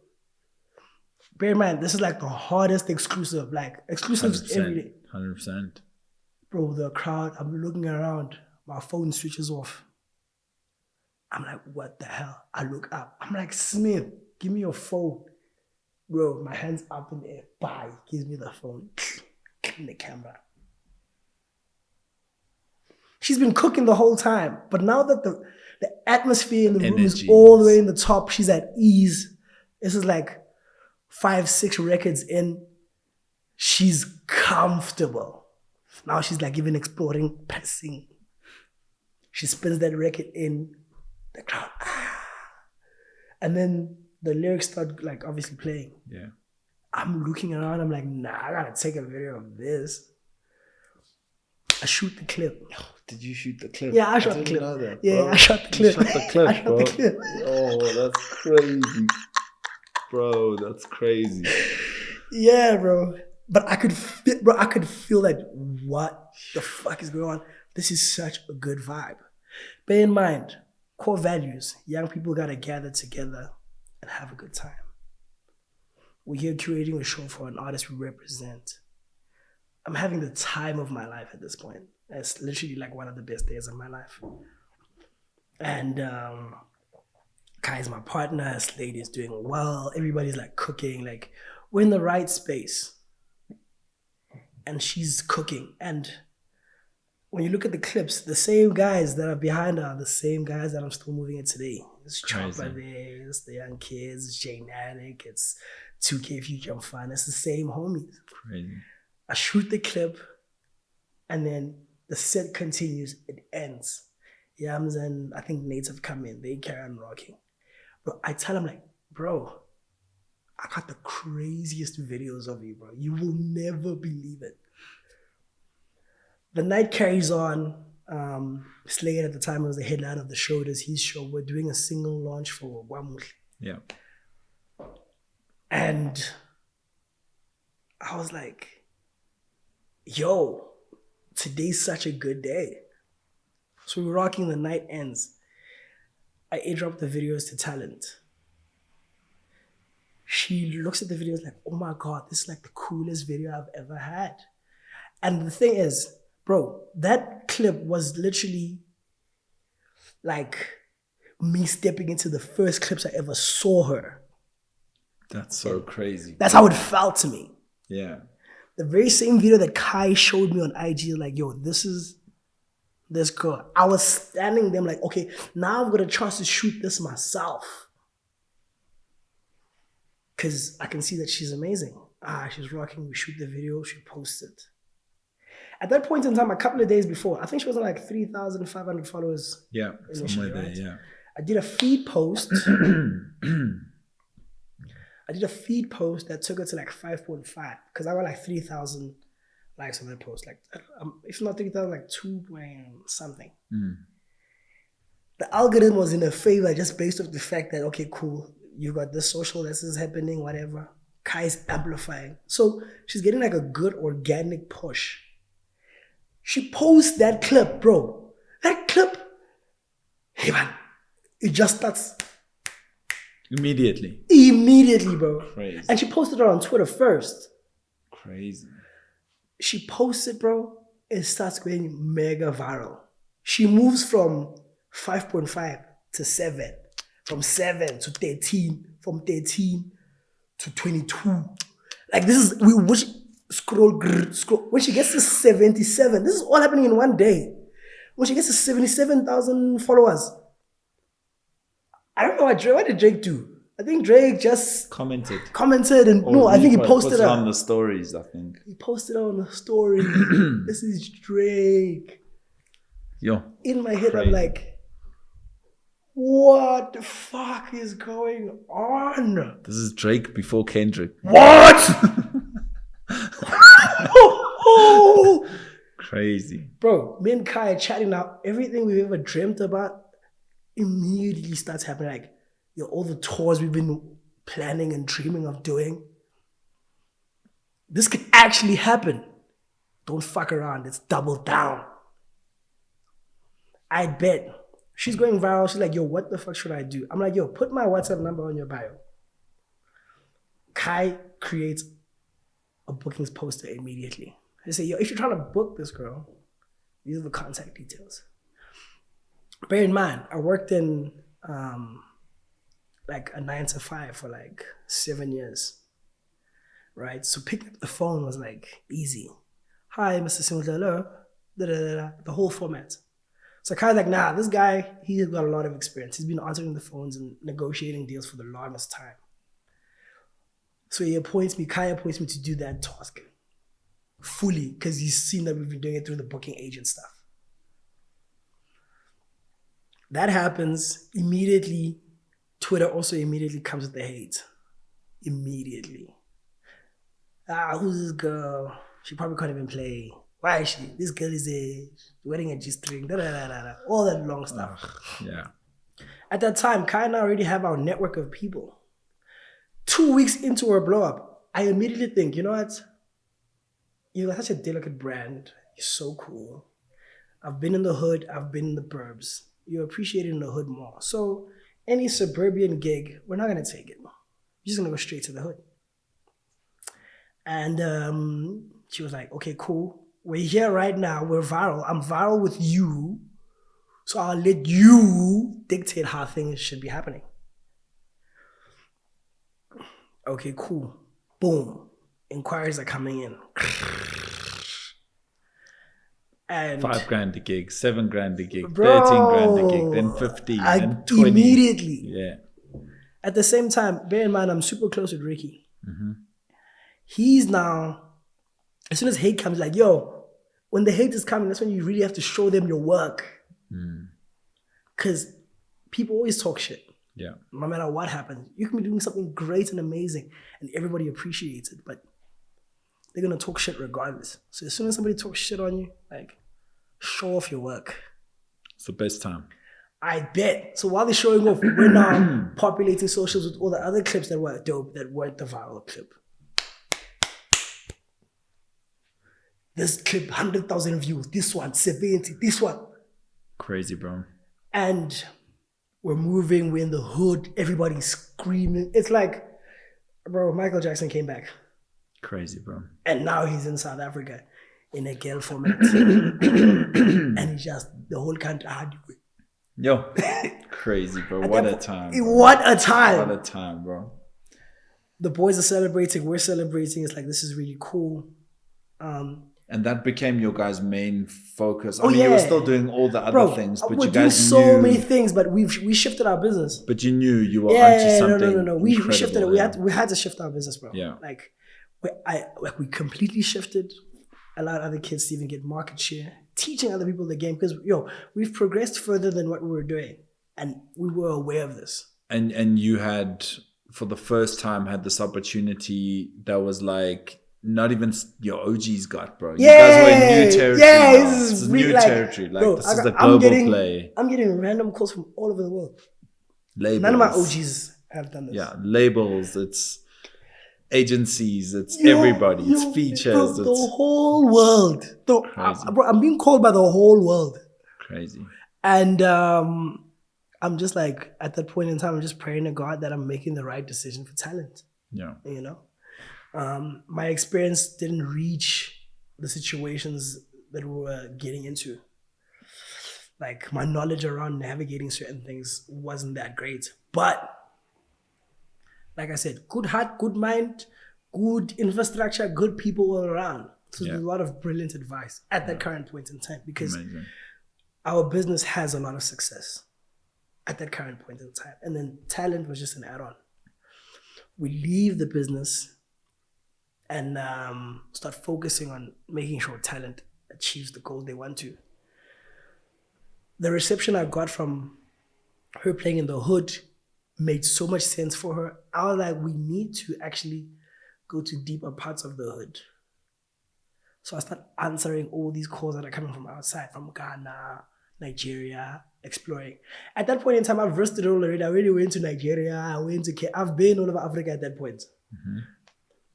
Bear in mind, this is like the hardest exclusive, like exclusives every day. 100%. Bro, the crowd, I'm looking around, my phone switches off. I'm like, what the hell? I look up. I'm like, Smith, give me your phone. Bro, my hands up in the air. Bye. Gives me the phone. In the camera. She's been cooking the whole time, but now that the atmosphere in the room is all the way in the top, she's at ease. This is like 5-6 records in. She's comfortable. Now she's like even exploring passing. She spins that record in the crowd. And then the lyrics start like obviously playing. Yeah. I'm looking around, I'm like, nah, I gotta take a video of this. I shoot the clip. Did you shoot the clip? Yeah, I shot the clip. Know that, yeah, I shot the clip. You shot the clip, I shot bro. the clip. Oh, that's crazy. Bro, that's crazy. Yeah, bro. But I could feel like, what the fuck is going on? This is such a good vibe. Bear in mind, core values. Young people gotta gather together and have a good time. We're here curating a show for an artist we represent. I'm having the time of my life at this point. It's literally like one of the best days of my life. And Kai is my partner, Slade is doing well, everybody's like cooking, like we're in the right space. And she's cooking. And when you look at the clips, the same guys that are behind her are the same guys that I'm still moving it today. It's Chopper there, it's the young kids, it's Jane Attic, it's 2K Future and Fun. It's the same homies. Crazy. I shoot the clip and then the set continues, it ends. Yams and I think Nates have come in, they carry on rocking. But I tell him like, bro, I got the craziest videos of you, bro. You will never believe it. The night carries on. Slade at the time was the headline of the show. Does his show. We're doing a single launch for Wamuhle. Yeah. And I was like, yo, today's such a good day. So we're rocking The Night Ends. I airdropped the videos to Talent. She looks at the videos like, oh my God, this is like the coolest video I've ever had. And the thing is, bro, that clip was literally like me stepping into the first clips I ever saw her. That's so crazy. That's how it felt to me. Yeah. The very same video that Kai showed me on IG, like, yo, this is this girl. I was standing there, I'm like, okay, now I've got a chance to shoot this myself. Because I can see that she's amazing. She's rocking. We shoot the video, she posted. At that point in time, a couple of days before, I think she was on like 3,500 followers. Yeah, somewhere there, right? yeah. I did a feed post. I did a feed post that took it to like 5.5 because I got like 3,000 likes on that post. Like, if not 3,000, like 2 point something. The algorithm was in her favor just based off the fact that, okay, cool, you got this social, this is happening, whatever. Kai's amplifying. So she's getting like a good organic push. She posts that clip, bro. That clip, hey man, it just starts. Immediately, bro. Crazy. And she posted it on Twitter first. Crazy. She posted, bro, it starts going mega viral. She moves from 5.5 to 7, from 7 to 13, from 13 to 22. Like this is, we watch, scroll. When she gets to 77, this is all happening in one day. When she gets to 77,000 followers, I don't know what did Drake do? I think Drake just commented and I think he posted it on the stories, I think. He posted it on the story. This is Drake. Yo. In my head, crazy. I'm like, what the fuck is going on? This is Drake before Kendrick. What? Crazy. Bro, me and Kai are chatting now. Everything we've ever dreamt about immediately starts happening. Like, yo, all the tours we've been planning and dreaming of doing. This could actually happen. Don't fuck around. Let's double down. I bet. She's going viral. She's like, yo, what the fuck should I do? I'm like, yo, put my WhatsApp number on your bio. Kai creates a bookings poster immediately. I say, yo, if you're trying to book this girl, these are the contact details. Bear in mind, I worked in like a 9 to 5 for like 7 years, right? So picking up the phone was like easy. Hi, Mr. Siwundla, the whole format. So Kai's like, nah, this guy, he's got a lot of experience. He's been answering the phones and negotiating deals for the longest time. So Kai appoints me to do that task fully because he's seen that we've been doing it through the booking agent stuff. That happens immediately. Twitter also immediately comes with the hate. Immediately. Who's this girl? She probably can't even play. Why is she? This girl is wearing a G-string. All that long stuff. Yeah. At that time, Kai and I already have our network of people. 2 weeks into her blow up, I immediately think, you know what? You're such a delicate brand. You're so cool. I've been in the hood. I've been in the burbs. You're appreciated in the hood more. So any suburban gig, we're not going to take it. We're just going to go straight to the hood. And she was like, okay, cool. We're here right now. We're viral. I'm viral with you. So I'll let you dictate how things should be happening. Okay, cool. Boom. Inquiries are coming in. And $5,000 a gig, $7,000 a gig, bro, 13 grand a gig, then 50, then 20. Immediately. Yeah. At the same time, bear in mind, I'm super close with Ricky. Mm-hmm. He's now, as soon as hate comes, like, yo, when the hate is coming, that's when you really have to show them your work. Because people always talk shit. Yeah. No matter what happens. You can be doing something great and amazing and everybody appreciates it, but they're going to talk shit regardless. So as soon as somebody talks shit on you, like, show off your work. It's the best time. I bet. So while they're showing off, we're now populating socials with all the other clips that were dope that weren't the viral clip. This clip, 100,000 views. This one, 70. This one. Crazy, bro. And we're moving, we're in the hood, everybody's screaming. It's like, bro, Michael Jackson came back. Crazy, bro. And now he's in South Africa in a girl format. And he just, the whole country, Yo, crazy, bro. What a time. Bro. What a time. What a time, bro. The boys are celebrating, we're celebrating. It's like, this is really cool. And that became your guys' main focus. I mean, you were still doing all the other things, but we're you guys doing so knew, many things, but we shifted our business. But you knew you were onto something. No. We shifted it. We had to shift our business, bro. Yeah. Like we completely shifted. Allowed other kids to even get market share, teaching other people the game, because we've progressed further than what we were doing, and we were aware of this. And you had, for the first time, had this opportunity that was like not even your OGs got, bro. You guys were in new territory. Yeah, this is new territory. Like, bro, this is the global play. I'm getting random calls from all over the world. Labels. None of my OGs have done this. Yeah, labels. It's agencies. It's everybody. It's features. Bro, it's the whole world. Bro, I'm being called by the whole world. Crazy. And I'm just like, at that point in time, I'm just praying to God that I'm making the right decision for talent. Yeah. My experience didn't reach the situations that we were getting into. Like, my knowledge around navigating certain things wasn't that great. But like I said, good heart, good mind, good infrastructure, good people all around. So there's a lot of brilliant advice at that current point in time, because our business has a lot of success at that current point in time. And then talent was just an add-on. We leave the business and start focusing on making sure talent achieves the goal they want to. The reception I got from her playing in the hood made so much sense for her. I was like, we need to actually go to deeper parts of the hood. So I started answering all these calls that are coming from outside, from Ghana, Nigeria, exploring. At that point in time, I've versed it all already. I already went to Nigeria, I went to I've been all over Africa at that point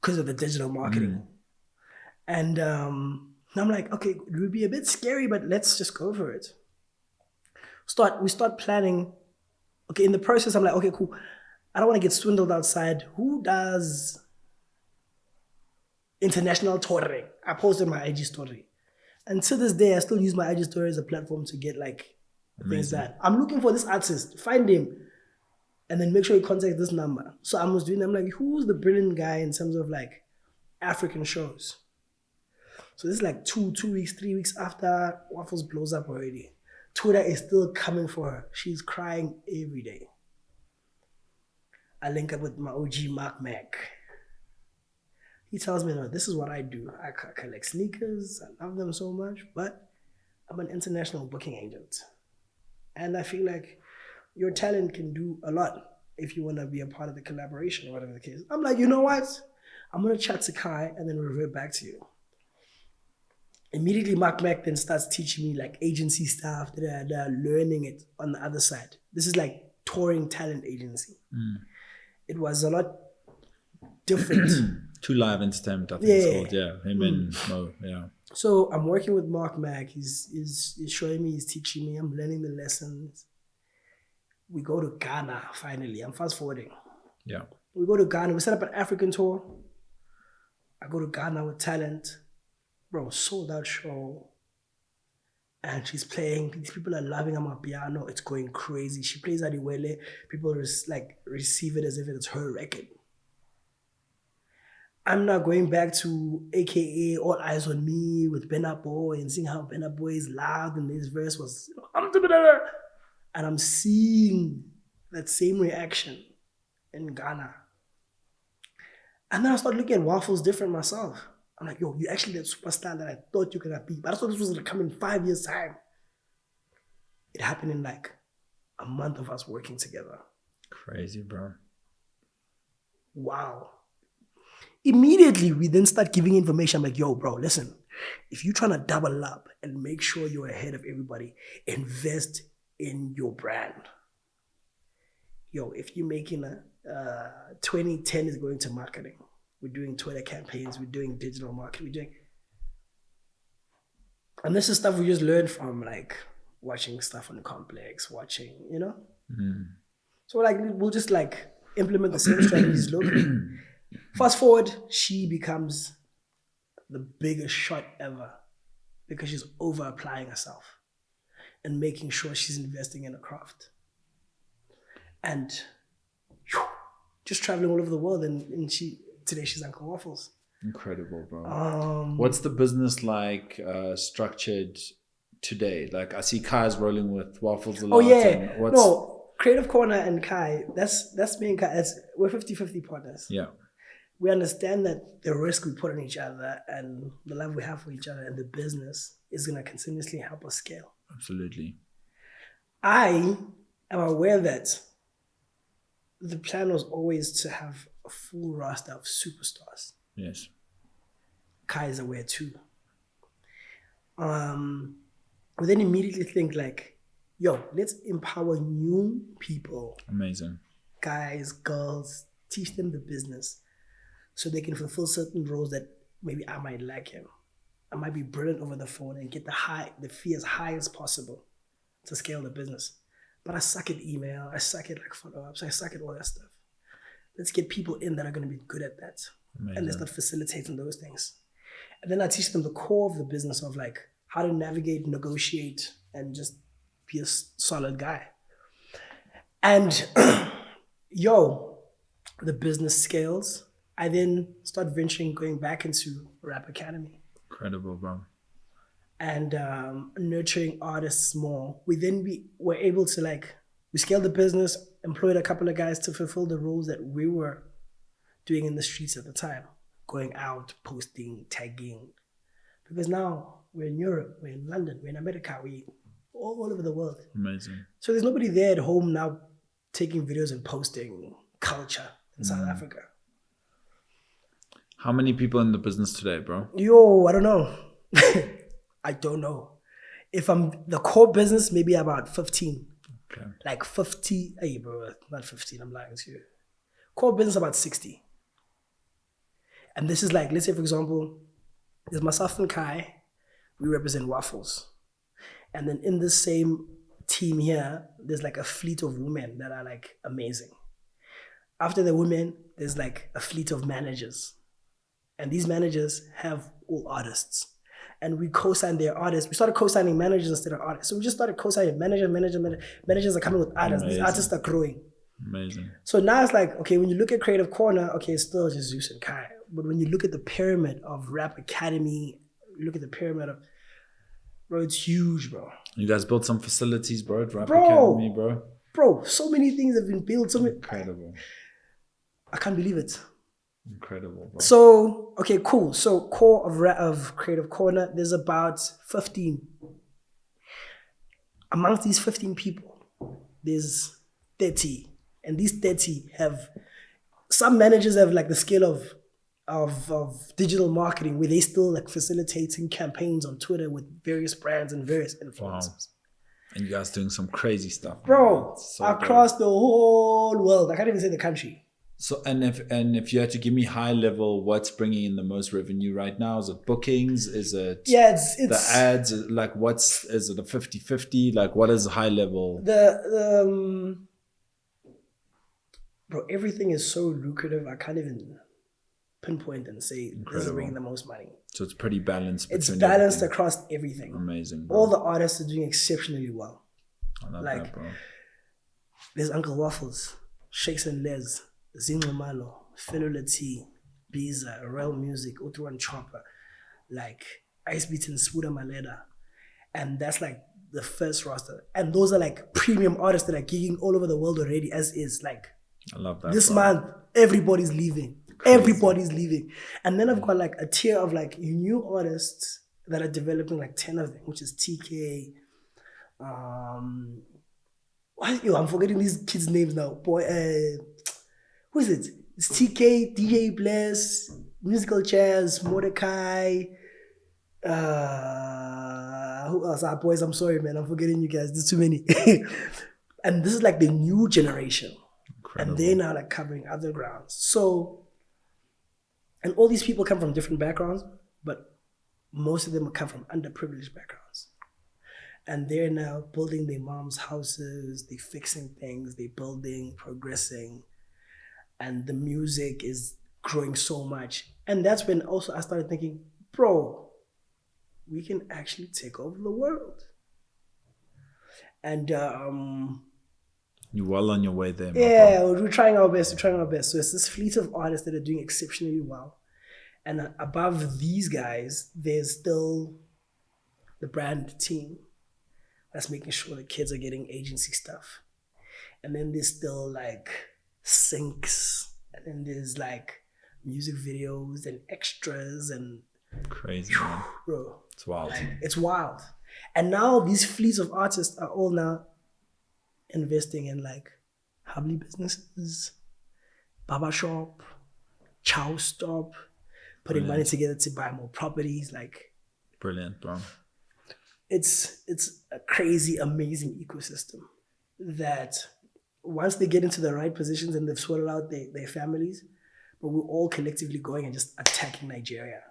because of the digital marketing. And I'm like, okay, it would be a bit scary, but let's just go for it. We start planning. Okay, in the process, I'm like, okay, cool. I don't want to get swindled outside. Who does international touring? I posted my IG story. And to this day, I still use my IG story as a platform to get like things that I'm looking for this artist, find him, and then make sure you contact this number. So I was doing, I'm like, who's the brilliant guy in terms of like African shows? So this is like 2 weeks, 3 weeks after Waffles blows up already. Twitter is still coming for her. She's crying every day. I link up with my OG Mark Mac. He tells me, no, this is what I do. I collect sneakers. I love them so much, but I'm an international booking agent. And I feel like your talent can do a lot if you want to be a part of the collaboration or whatever the case. I'm like, you know what? I'm going to chat to Kai and then revert back to you. Immediately, Mark Mac then starts teaching me like agency stuff, learning it on the other side. This is like touring talent agency. It was a lot different. Two Live Entertainment, I think it's called. Yeah, him and Mo. Yeah. So I'm working with Mark Mac. He's showing me, he's teaching me. I'm learning the lessons. We go to Ghana finally. I'm fast forwarding. Yeah. We go to Ghana. We set up an African tour. I go to Ghana with talent. Bro, sold out show. And she's playing. These people are loving Amapiano. It's going crazy. She plays Adiwele. People receive it as if it's her record. I'm not going back to AKA All Eyes on Me with Benna Boy and seeing how Benna Boy is loud and his verse was, and I'm seeing that same reaction in Ghana. And then I start looking at Waffles different myself. I'm like, yo, you're actually that superstar that I thought you could have been. But I thought this was going to come in 5 years' time. It happened in like a month of us working together. Crazy, bro. Wow. Immediately, we then start giving information. I'm like, yo, bro, listen. If you're trying to double up and make sure you're ahead of everybody, invest in your brand. Yo, if you're making 2010 is going to marketing. We're doing Twitter campaigns. We're doing digital marketing. And this is stuff we just learned from like watching stuff on the complex, watching, you know? Mm. So like we'll just like implement the same strategies locally. Fast forward, she becomes the biggest shot ever because she's over applying herself and making sure she's investing in a craft. And just traveling all over the world, and today she's Uncle Waffles. Incredible, bro. What's the business like structured today? Like I see Kai's rolling with Waffles a lot. Oh yeah, and what's... no, Kreative Kornerr and Kai, that's me and Kai, we're 50-50 partners. Yeah. We understand that the risk we put on each other and the love we have for each other and the business is going to continuously help us scale. Absolutely. I am aware that the plan was always to have a full roster of superstars. Yes. Kai is aware too. We then immediately think like, yo, let's empower new people. Amazing. Guys, girls, teach them the business so they can fulfill certain roles that maybe I might lack him. I might be brilliant over the phone and get the fee as high as possible to scale the business. But I suck at email, I suck at like follow-ups, I suck at all that stuff. Let's get people in that are going to be good at that. Amazing. And let's start facilitating those things. And then I teach them the core of the business of like how to navigate, negotiate, and just be a solid guy. And the business scales. I then start venturing, going back into Rap Academy. Incredible, bro. And nurturing artists more. We were able to we scaled the business, employed a couple of guys to fulfill the roles that we were doing in the streets at the time. Going out, posting, tagging. Because now we're in Europe, we're in London, we're in America, we're all over the world. Amazing. So there's nobody there at home now taking videos and posting culture in South Africa. How many people in the business today, bro? Yo, I don't know. I don't know. If I'm the core business, maybe about 15. Okay. Like 50. Hey, bro, not 15. I'm lying to you. Core business about 60. And this is like, let's say for example, there's myself and Kai. We represent Waffles. And then in this same team here, there's like a fleet of women that are like amazing. After the women, there's like a fleet of managers. And these managers have all artists. And we co-sign their artists. We started co-signing managers instead of artists. So we just started co-signing managers. Managers are coming with artists. Amazing. These artists are growing. Amazing. So now it's like, okay, when you look at Kreative Kornerr, okay, it's still just Zeus and Kai. But when you look at the pyramid of Rap Academy, look at the pyramid of, bro, it's huge, bro. You guys built some facilities, bro, at Rap Academy, bro. Bro, so many things have been built. Incredible. I can't believe it. Incredible, bro. So, okay, cool. So core of Kreative Kornerr, there's about 15. Amongst these 15 people, there's 30. And these 30 have, some managers have like the skill of digital marketing where they still like facilitating campaigns on Twitter with various brands and various influencers. Wow. And you guys doing some crazy stuff. Bro, so across the whole world. I can't even say the country. So and if you had to give me high level, what's bringing in the most revenue right now? Is it bookings? Is it it's the ads? Like is it a 50-50? Like what is high level? Bro, everything is so lucrative. I can't even pinpoint and say this is bringing the most money. So it's pretty balanced. It's balanced across everything. Amazing, bro. All the artists are doing exceptionally well. I love that, bro. There's Uncle Waffles, Shakes and Les, Zingomalo, Philo T, Biza, Real Music, Utuan Chopper, like Ice Beat and Spuda Maleda. And that's like the first roster. And those are like premium artists that are gigging all over the world already as is. Like I love that. This month, everybody's leaving. Crazy. Everybody's leaving. And then I've got like a tier of like new artists that are developing, like 10 of them, which is TK. I'm forgetting these kids' names now. Boy, who is it? It's TK, DJ Bless, Musical Chairs, Mordecai. Who else? Boys, I'm sorry, man. I'm forgetting you guys. There's too many. And this is like the new generation. Incredible. And they're now like covering other grounds. So, and all these people come from different backgrounds, but most of them come from underprivileged backgrounds. And they're now building their mom's houses, they're fixing things, they're building, progressing. And the music is growing so much. And that's when also I started thinking, bro, we can actually take over the world. And you're well on your way there, yeah, we're trying our best. So it's this fleet of artists that are doing exceptionally well. And above these guys, there's still the brand team that's making sure the kids are getting agency stuff. And then there's still like syncs, and then there's like music videos and extras and crazy, man. Bro, It's wild. like, it's wild. And now these fleets of artists are all now investing in like hubbly businesses, barber shop, chow stop, putting money together to buy more properties. Like, brilliant, bro. It's a crazy, amazing ecosystem that once they get into the right positions and they've sorted out their families, but we're all collectively going and just attacking Nigeria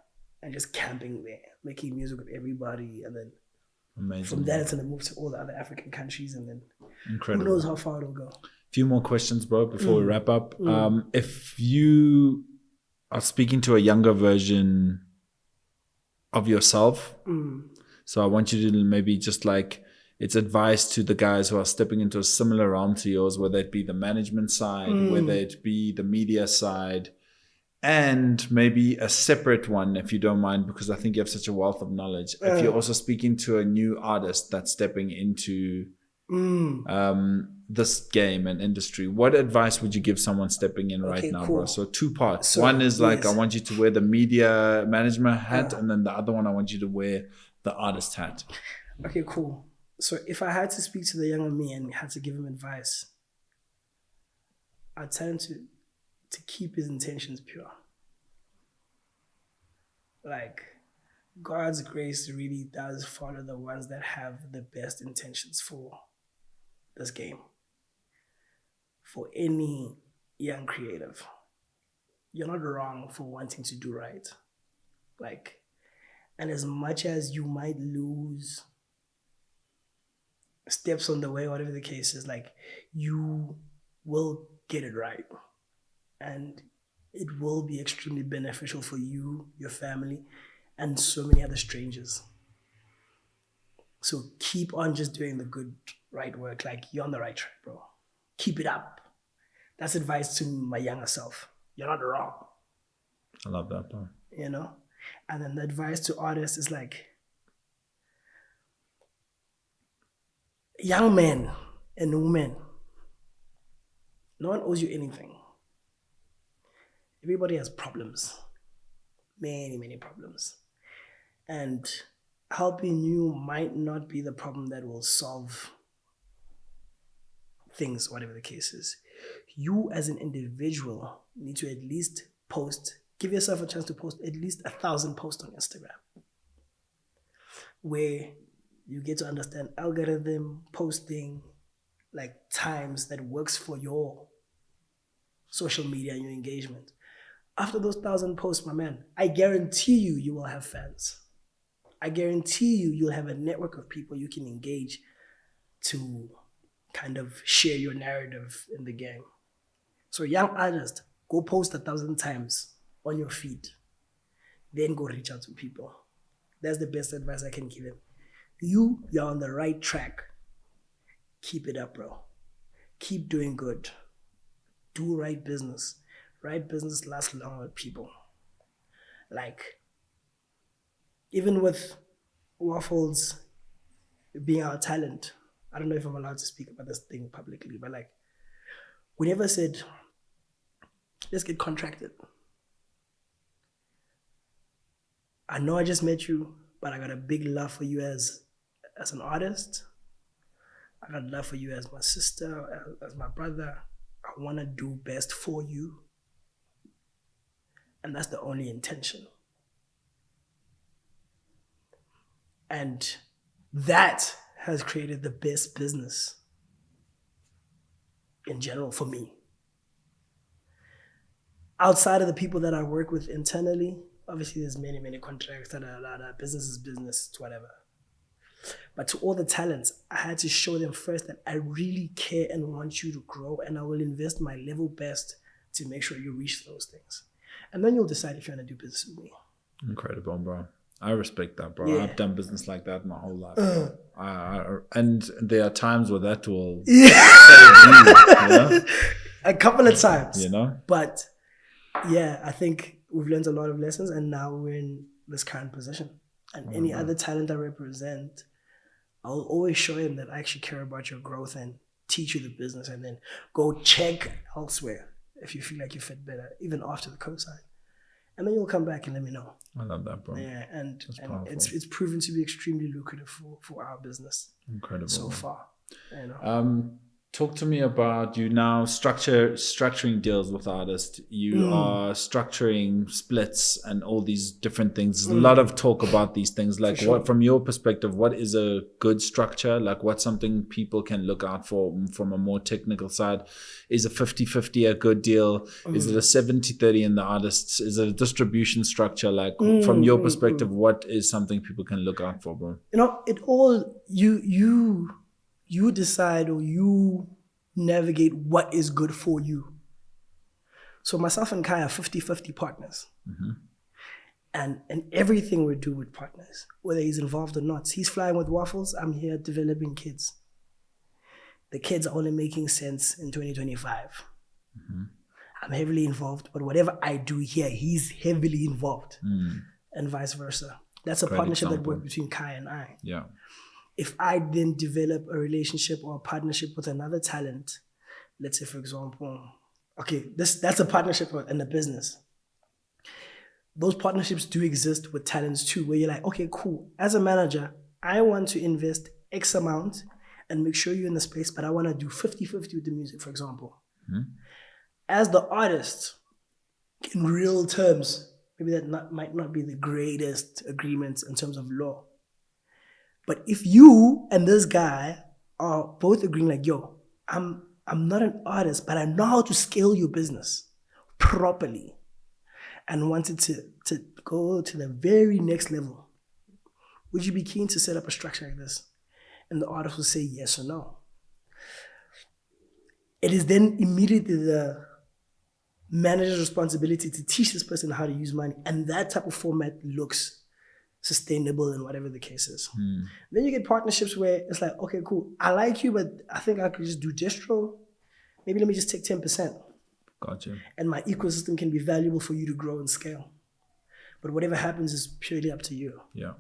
and just camping there, making music with everybody, and then amazing. From that it's gonna move to all the other African countries, and then incredible. Who knows how far it'll go. Few more questions, bro, before we wrap up. If you are speaking to a younger version of yourself, so I want you to maybe just like, it's advice to the guys who are stepping into a similar realm to yours, whether it be the management side, whether it be the media side, and maybe a separate one, if you don't mind, because I think you have such a wealth of knowledge. If you're also speaking to a new artist that's stepping into this game and industry, what advice would you give someone stepping in right now, bro? So 2 parts. So, one is like, I want you to wear the media management hat, and then the other one, I want you to wear the artist hat. Okay, cool. So if I had to speak to the younger me and had to give him advice, I'd tell him to keep his intentions pure. Like, God's grace really does follow the ones that have the best intentions for this game. For any young creative, you're not wrong for wanting to do right. Like, and as much as you might lose steps on the way, whatever the case is, like, you will get it right. And it will be extremely beneficial for you, your family, and so many other strangers. So keep on just doing the good, right work. Like, you're on the right track, bro. Keep it up. That's advice to my younger self. You're not wrong. I love that, bro. You know? And then the advice to artists is like, young men and women, no one owes you anything. Everybody has problems. Many, many problems. And helping you might not be the problem that will solve things, whatever the case is. You as an individual need to at least give yourself a chance to post at least 1,000 posts on Instagram, where you get to understand algorithm, posting, like times that works for your social media and your engagement. After those 1,000 posts, my man, I guarantee you will have fans. I guarantee you'll have a network of people you can engage to kind of share your narrative in the game. So young artists, go post 1,000 times on your feed. Then go reach out to people. That's the best advice I can give them. You're on the right track. Keep it up, bro. Keep doing good. Do right business. Right business lasts long with people. Like, even with Waffles being our talent, I don't know if I'm allowed to speak about this thing publicly, but like, we never said, let's get contracted. I know I just met you, but I got a big love for you as an artist. I got love for you as my sister, as my brother. I want to do best for you. And that's the only intention. And that has created the best business in general for me. Outside of the people that I work with internally, obviously there's many, many contracts that are business is business, it's whatever. But to all the talents, I had to show them first that I really care and want you to grow, and I will invest my level best to make sure you reach those things. And then you'll decide if you want to do business with me. Incredible, bro. I respect that, bro. Yeah. I've done business like that my whole life. And there are times where that will Yeah. save you, you know? A couple of times. You know? But yeah, I think we've learned a lot of lessons, and now we're in this current position. And any other talent I represent, I'll always show him that I actually care about your growth and teach you the business, and then go check elsewhere if you feel like you fit better, even after the co-sign. And then you'll come back and let me know. I love that, bro. Yeah, and it's proven to be extremely lucrative for our business. Incredible. So far. You know. Talk to me about you now structuring deals with artists. You are structuring splits and all these different things. There's a lot of talk about these things. Like, what, from your perspective, what is a good structure? Like, what's something people can look out for from a more technical side? Is a 50-50 a good deal? Is it a 70-30 in the artists? Is it a distribution structure? Like, from your perspective, what is something people can look out for, bro? You know, it all, you decide, or you navigate what is good for you. So myself and Kai are 50-50 partners. And everything we do with partners, whether he's involved or not. He's flying with Waffles, I'm here developing kids. The kids are only making sense in 2025. I'm heavily involved, but whatever I do here, he's heavily involved. And vice versa. That's a partnership that works between Kai and I. Yeah. If I then develop a relationship or a partnership with another talent, let's say, for example, okay, that's a partnership in a business. Those partnerships do exist with talents too, where you're like, okay, cool. As a manager, I want to invest X amount and make sure you're in the space, but I want to do 50-50 with the music, for example. As the artist, in real terms, maybe that might not be the greatest agreement in terms of law. But if you and this guy are both agreeing like, yo, I'm not an artist, but I know how to scale your business properly and wanted to go to the very next level, would you be keen to set up a structure like this? And the artist will say yes or no. It is then immediately the manager's responsibility to teach this person how to use money. And that type of format looks sustainable and whatever the case is. Then you get partnerships where it's like, okay, cool. I like you, but I think I could just do distro. Maybe let me just take 10%. Gotcha. And my ecosystem can be valuable for you to grow and scale. But whatever happens is purely up to you. Yeah.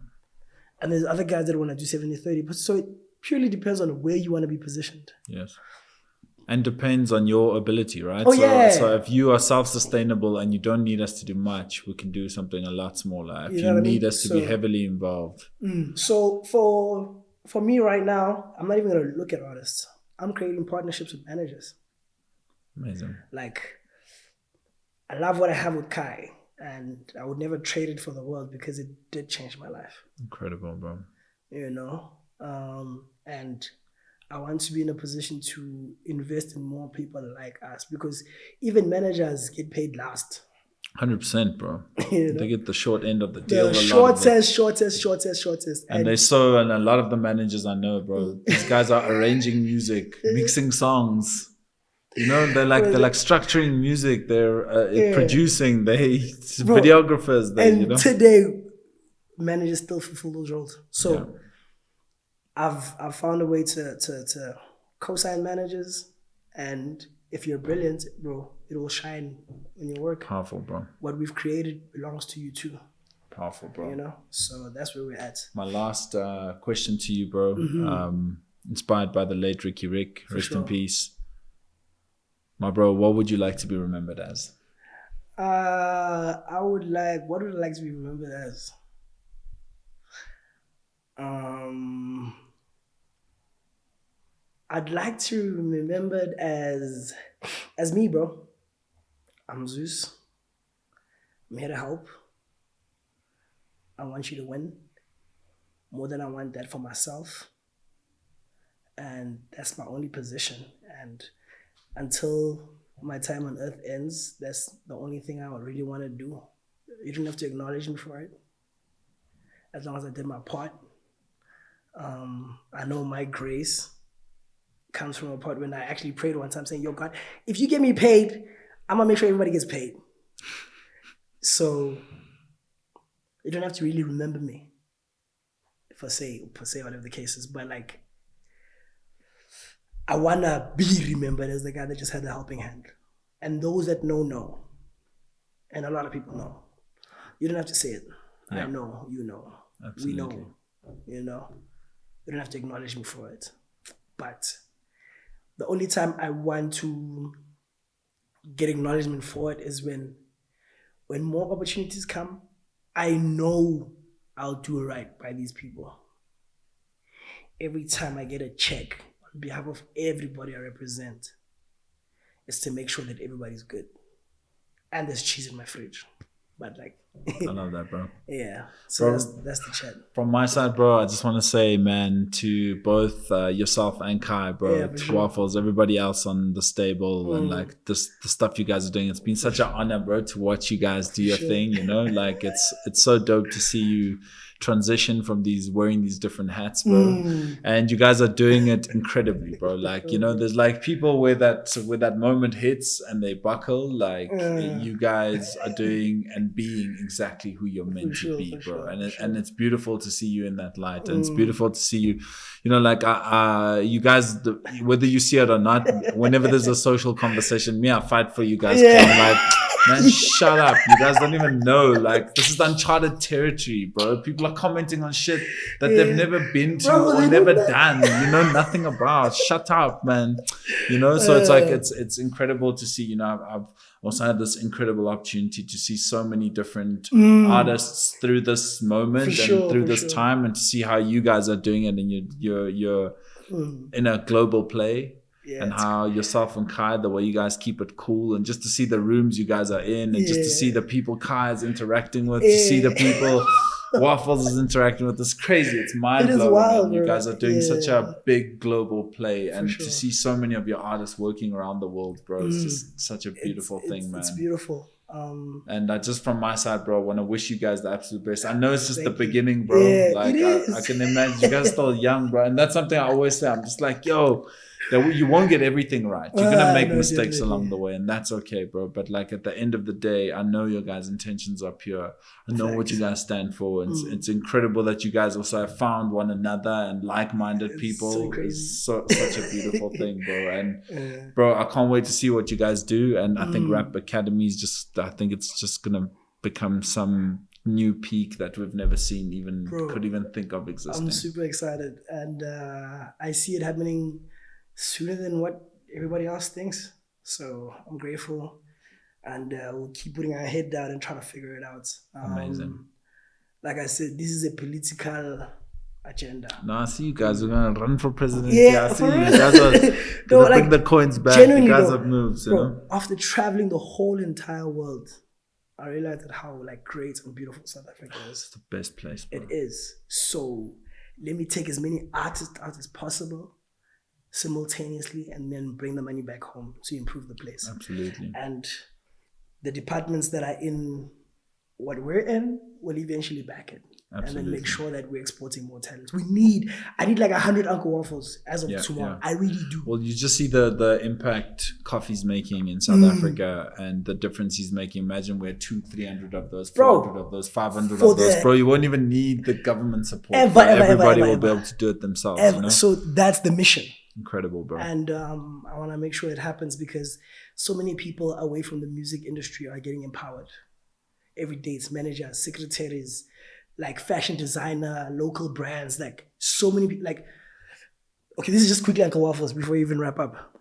And there's other guys that want to do 70-30. But so it purely depends on where you want to be positioned. Yes. And depends on your ability, right? Oh, yeah. So if you are self-sustainable and you don't need us to do much, we can do something a lot smaller. If you need us to be heavily involved. So for me right now, I'm not even going to look at artists. I'm creating partnerships with managers. Amazing. Like, I love what I have with Kai, and I would never trade it for the world because it did change my life. Incredible, bro. You know? And I want to be in a position to invest in more people like us, because even managers get paid last. 100%, bro. You know? They get the short end of the deal. The shortest. And a lot of the managers I know, bro, these guys are arranging music, mixing songs. You know, they're like structuring music. They're producing. Videographers. Today, managers still fulfill those roles. So I've found a way to co-sign managers, and if you're brilliant, bro, it will shine in your work. Powerful, bro. What we've created belongs to you too. Powerful, bro. You know, so that's where we're at. My last question to you, bro. Inspired by the late Ricky Rick. Rest in peace. My bro, what would you like to be remembered as? What would I like to be remembered as? I'd like to be remembered as me, bro. I'm Zeus. I'm here to help. I want you to win more than I want that for myself. And that's my only position. And until my time on earth ends, that's the only thing I would really want to do. You don't have to acknowledge me for it. As long as I did my part, I know my grace comes from a part when I actually prayed one time saying, yo, God, if you get me paid, I'm going to make sure everybody gets paid. So you don't have to really remember me, per se, whatever the case is. But like, I want to be remembered as the guy that just had the helping hand. And those that know. And a lot of people know. You don't have to say it. Yeah. I know, you know. Absolutely. We know, you know. You don't have to acknowledge me for it. But the only time I want to get acknowledgement for it is when more opportunities come, I know I'll do it right by these people. Every time I get a check on behalf of everybody I represent, it's to make sure that everybody's good. And there's cheese in my fridge. But like, I love that, bro. Yeah. So bro, that's the chat. From my side, bro, I just want to say, man, to both yourself and Kai, bro, to sure. Waffles, everybody else on the stable, and like the stuff you guys are doing. It's been such an honor, bro, to watch you guys do your thing. You know, like it's so dope to see you transition from wearing these different hats, bro. And you guys are doing it incredibly, bro. Like, you know, there's like people where that moment hits and they buckle. Like you guys are doing and being exactly who you're meant to be, bro. And it's beautiful to see you in that light. And it's beautiful to see you, you know, like you guys, whether you see it or not, whenever there's a social conversation, I fight for you guys. I'm like, man, shut up. You guys don't even know. Like, this is uncharted territory, bro. People are commenting on shit that they've never been to or never done, you know, nothing about. Shut up, man. You know, so it's like, it's incredible to see, you know, I've also had this incredible opportunity to see so many different artists through this moment and through this time, and to see how you guys are doing it, and you're in a global play. Yeah, and how yourself and Kai, the way you guys keep it cool, and just to see the rooms you guys are in, and just to see the people Kai is interacting with, to see the people Waffles is interacting with. It's crazy. It's mind-blowing. You guys are doing such a big global play, and to see so many of your artists working around the world, bro, it's just such a beautiful thing, man. It's beautiful. And just from my side, bro, I want to wish you guys the absolute best. I know it's just the beginning, bro. Like I can imagine you guys are still young, bro, and that's something I always say. I'm just like, yo, that you won't get everything right. You're gonna make mistakes along the way, and that's okay, bro. But like at the end of the day, I know your guys' intentions are pure. I know what you guys stand for, and it's incredible that you guys also have found one another and like-minded people. It's such a beautiful thing, bro. And bro, I can't wait to see what you guys do. And I think Rap Academy is I think it's just gonna become some new peak that we've never seen, could even think of existing. I'm super excited, and I see it happening sooner than what everybody else thinks. So I'm grateful, and we'll keep putting our head down and trying to figure it out. Amazing. Like I said, this is a political agenda. No, I see you guys are gonna run for president. Yeah, I see you guys are gonna bring the coins back. You guys have moves, you know. After traveling the whole entire world, I realized that how like great and beautiful South Africa is. It's the best place, bro. It is. So let me take as many artists out as possible simultaneously, and then bring the money back home to improve the place. Absolutely. And the departments that are in what we're in will eventually back it. Absolutely. And then make sure that we're exporting more talent. I need like 100 Uncle Waffles as of tomorrow. I really do. Well, you just see the impact Coffee's making in South Africa, and the difference he's making. Imagine we're 200-300 of those, 400 of those, 500 of those. Bro, you won't even need the government support. Everybody will be able to do it themselves. You know? So that's the mission. Incredible, bro. And I want to make sure it happens, because so many people away from the music industry are getting empowered. Every day it's managers, secretaries, like fashion designer, local brands, like so many people. Like, okay, this is just quickly Uncle Waffles before we even wrap up.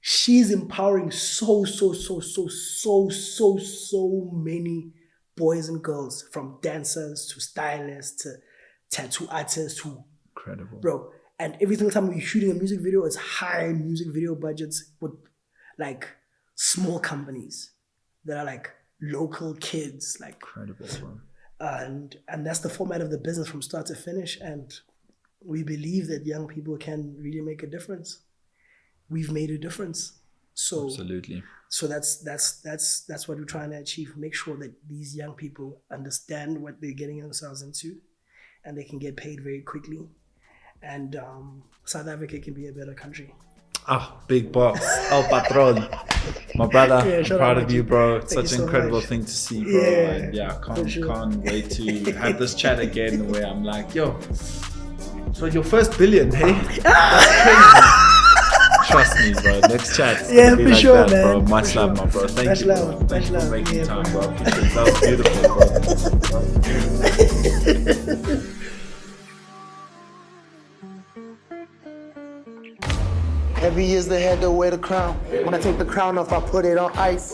She's empowering so many boys and girls, from dancers to stylists to tattoo artists to incredible, bro. And every single time we're shooting a music video, it's high music video budgets with like small companies that are like local kids, like incredible, bro. And that's the format of the business from start to finish. And we believe that young people can really make a difference. We've made a difference. So absolutely. So that's what we're trying to achieve. Make sure that these young people understand what they're getting themselves into, and they can get paid very quickly. and South Africa can be a better country. Ah, big boss. El Patron. My brother, I'm shout proud out, of you, G. bro. Thank Such you an so incredible much. thing to see, bro. Yeah, And yeah, for sure. can't wait to have this chat again where I'm like, yo, so your first billion, hey? That's crazy. Trust me, bro. Next chat is Yeah, gonna be for like sure, that, man. bro. Much For love, sure. my bro. Thank Much you, bro. love. Thank Much you for love. making Yeah, time, bro. bro. Appreciate it. That was beautiful, bro. Heavy is the head that wear the crown. When I take the crown off, I put it on ice.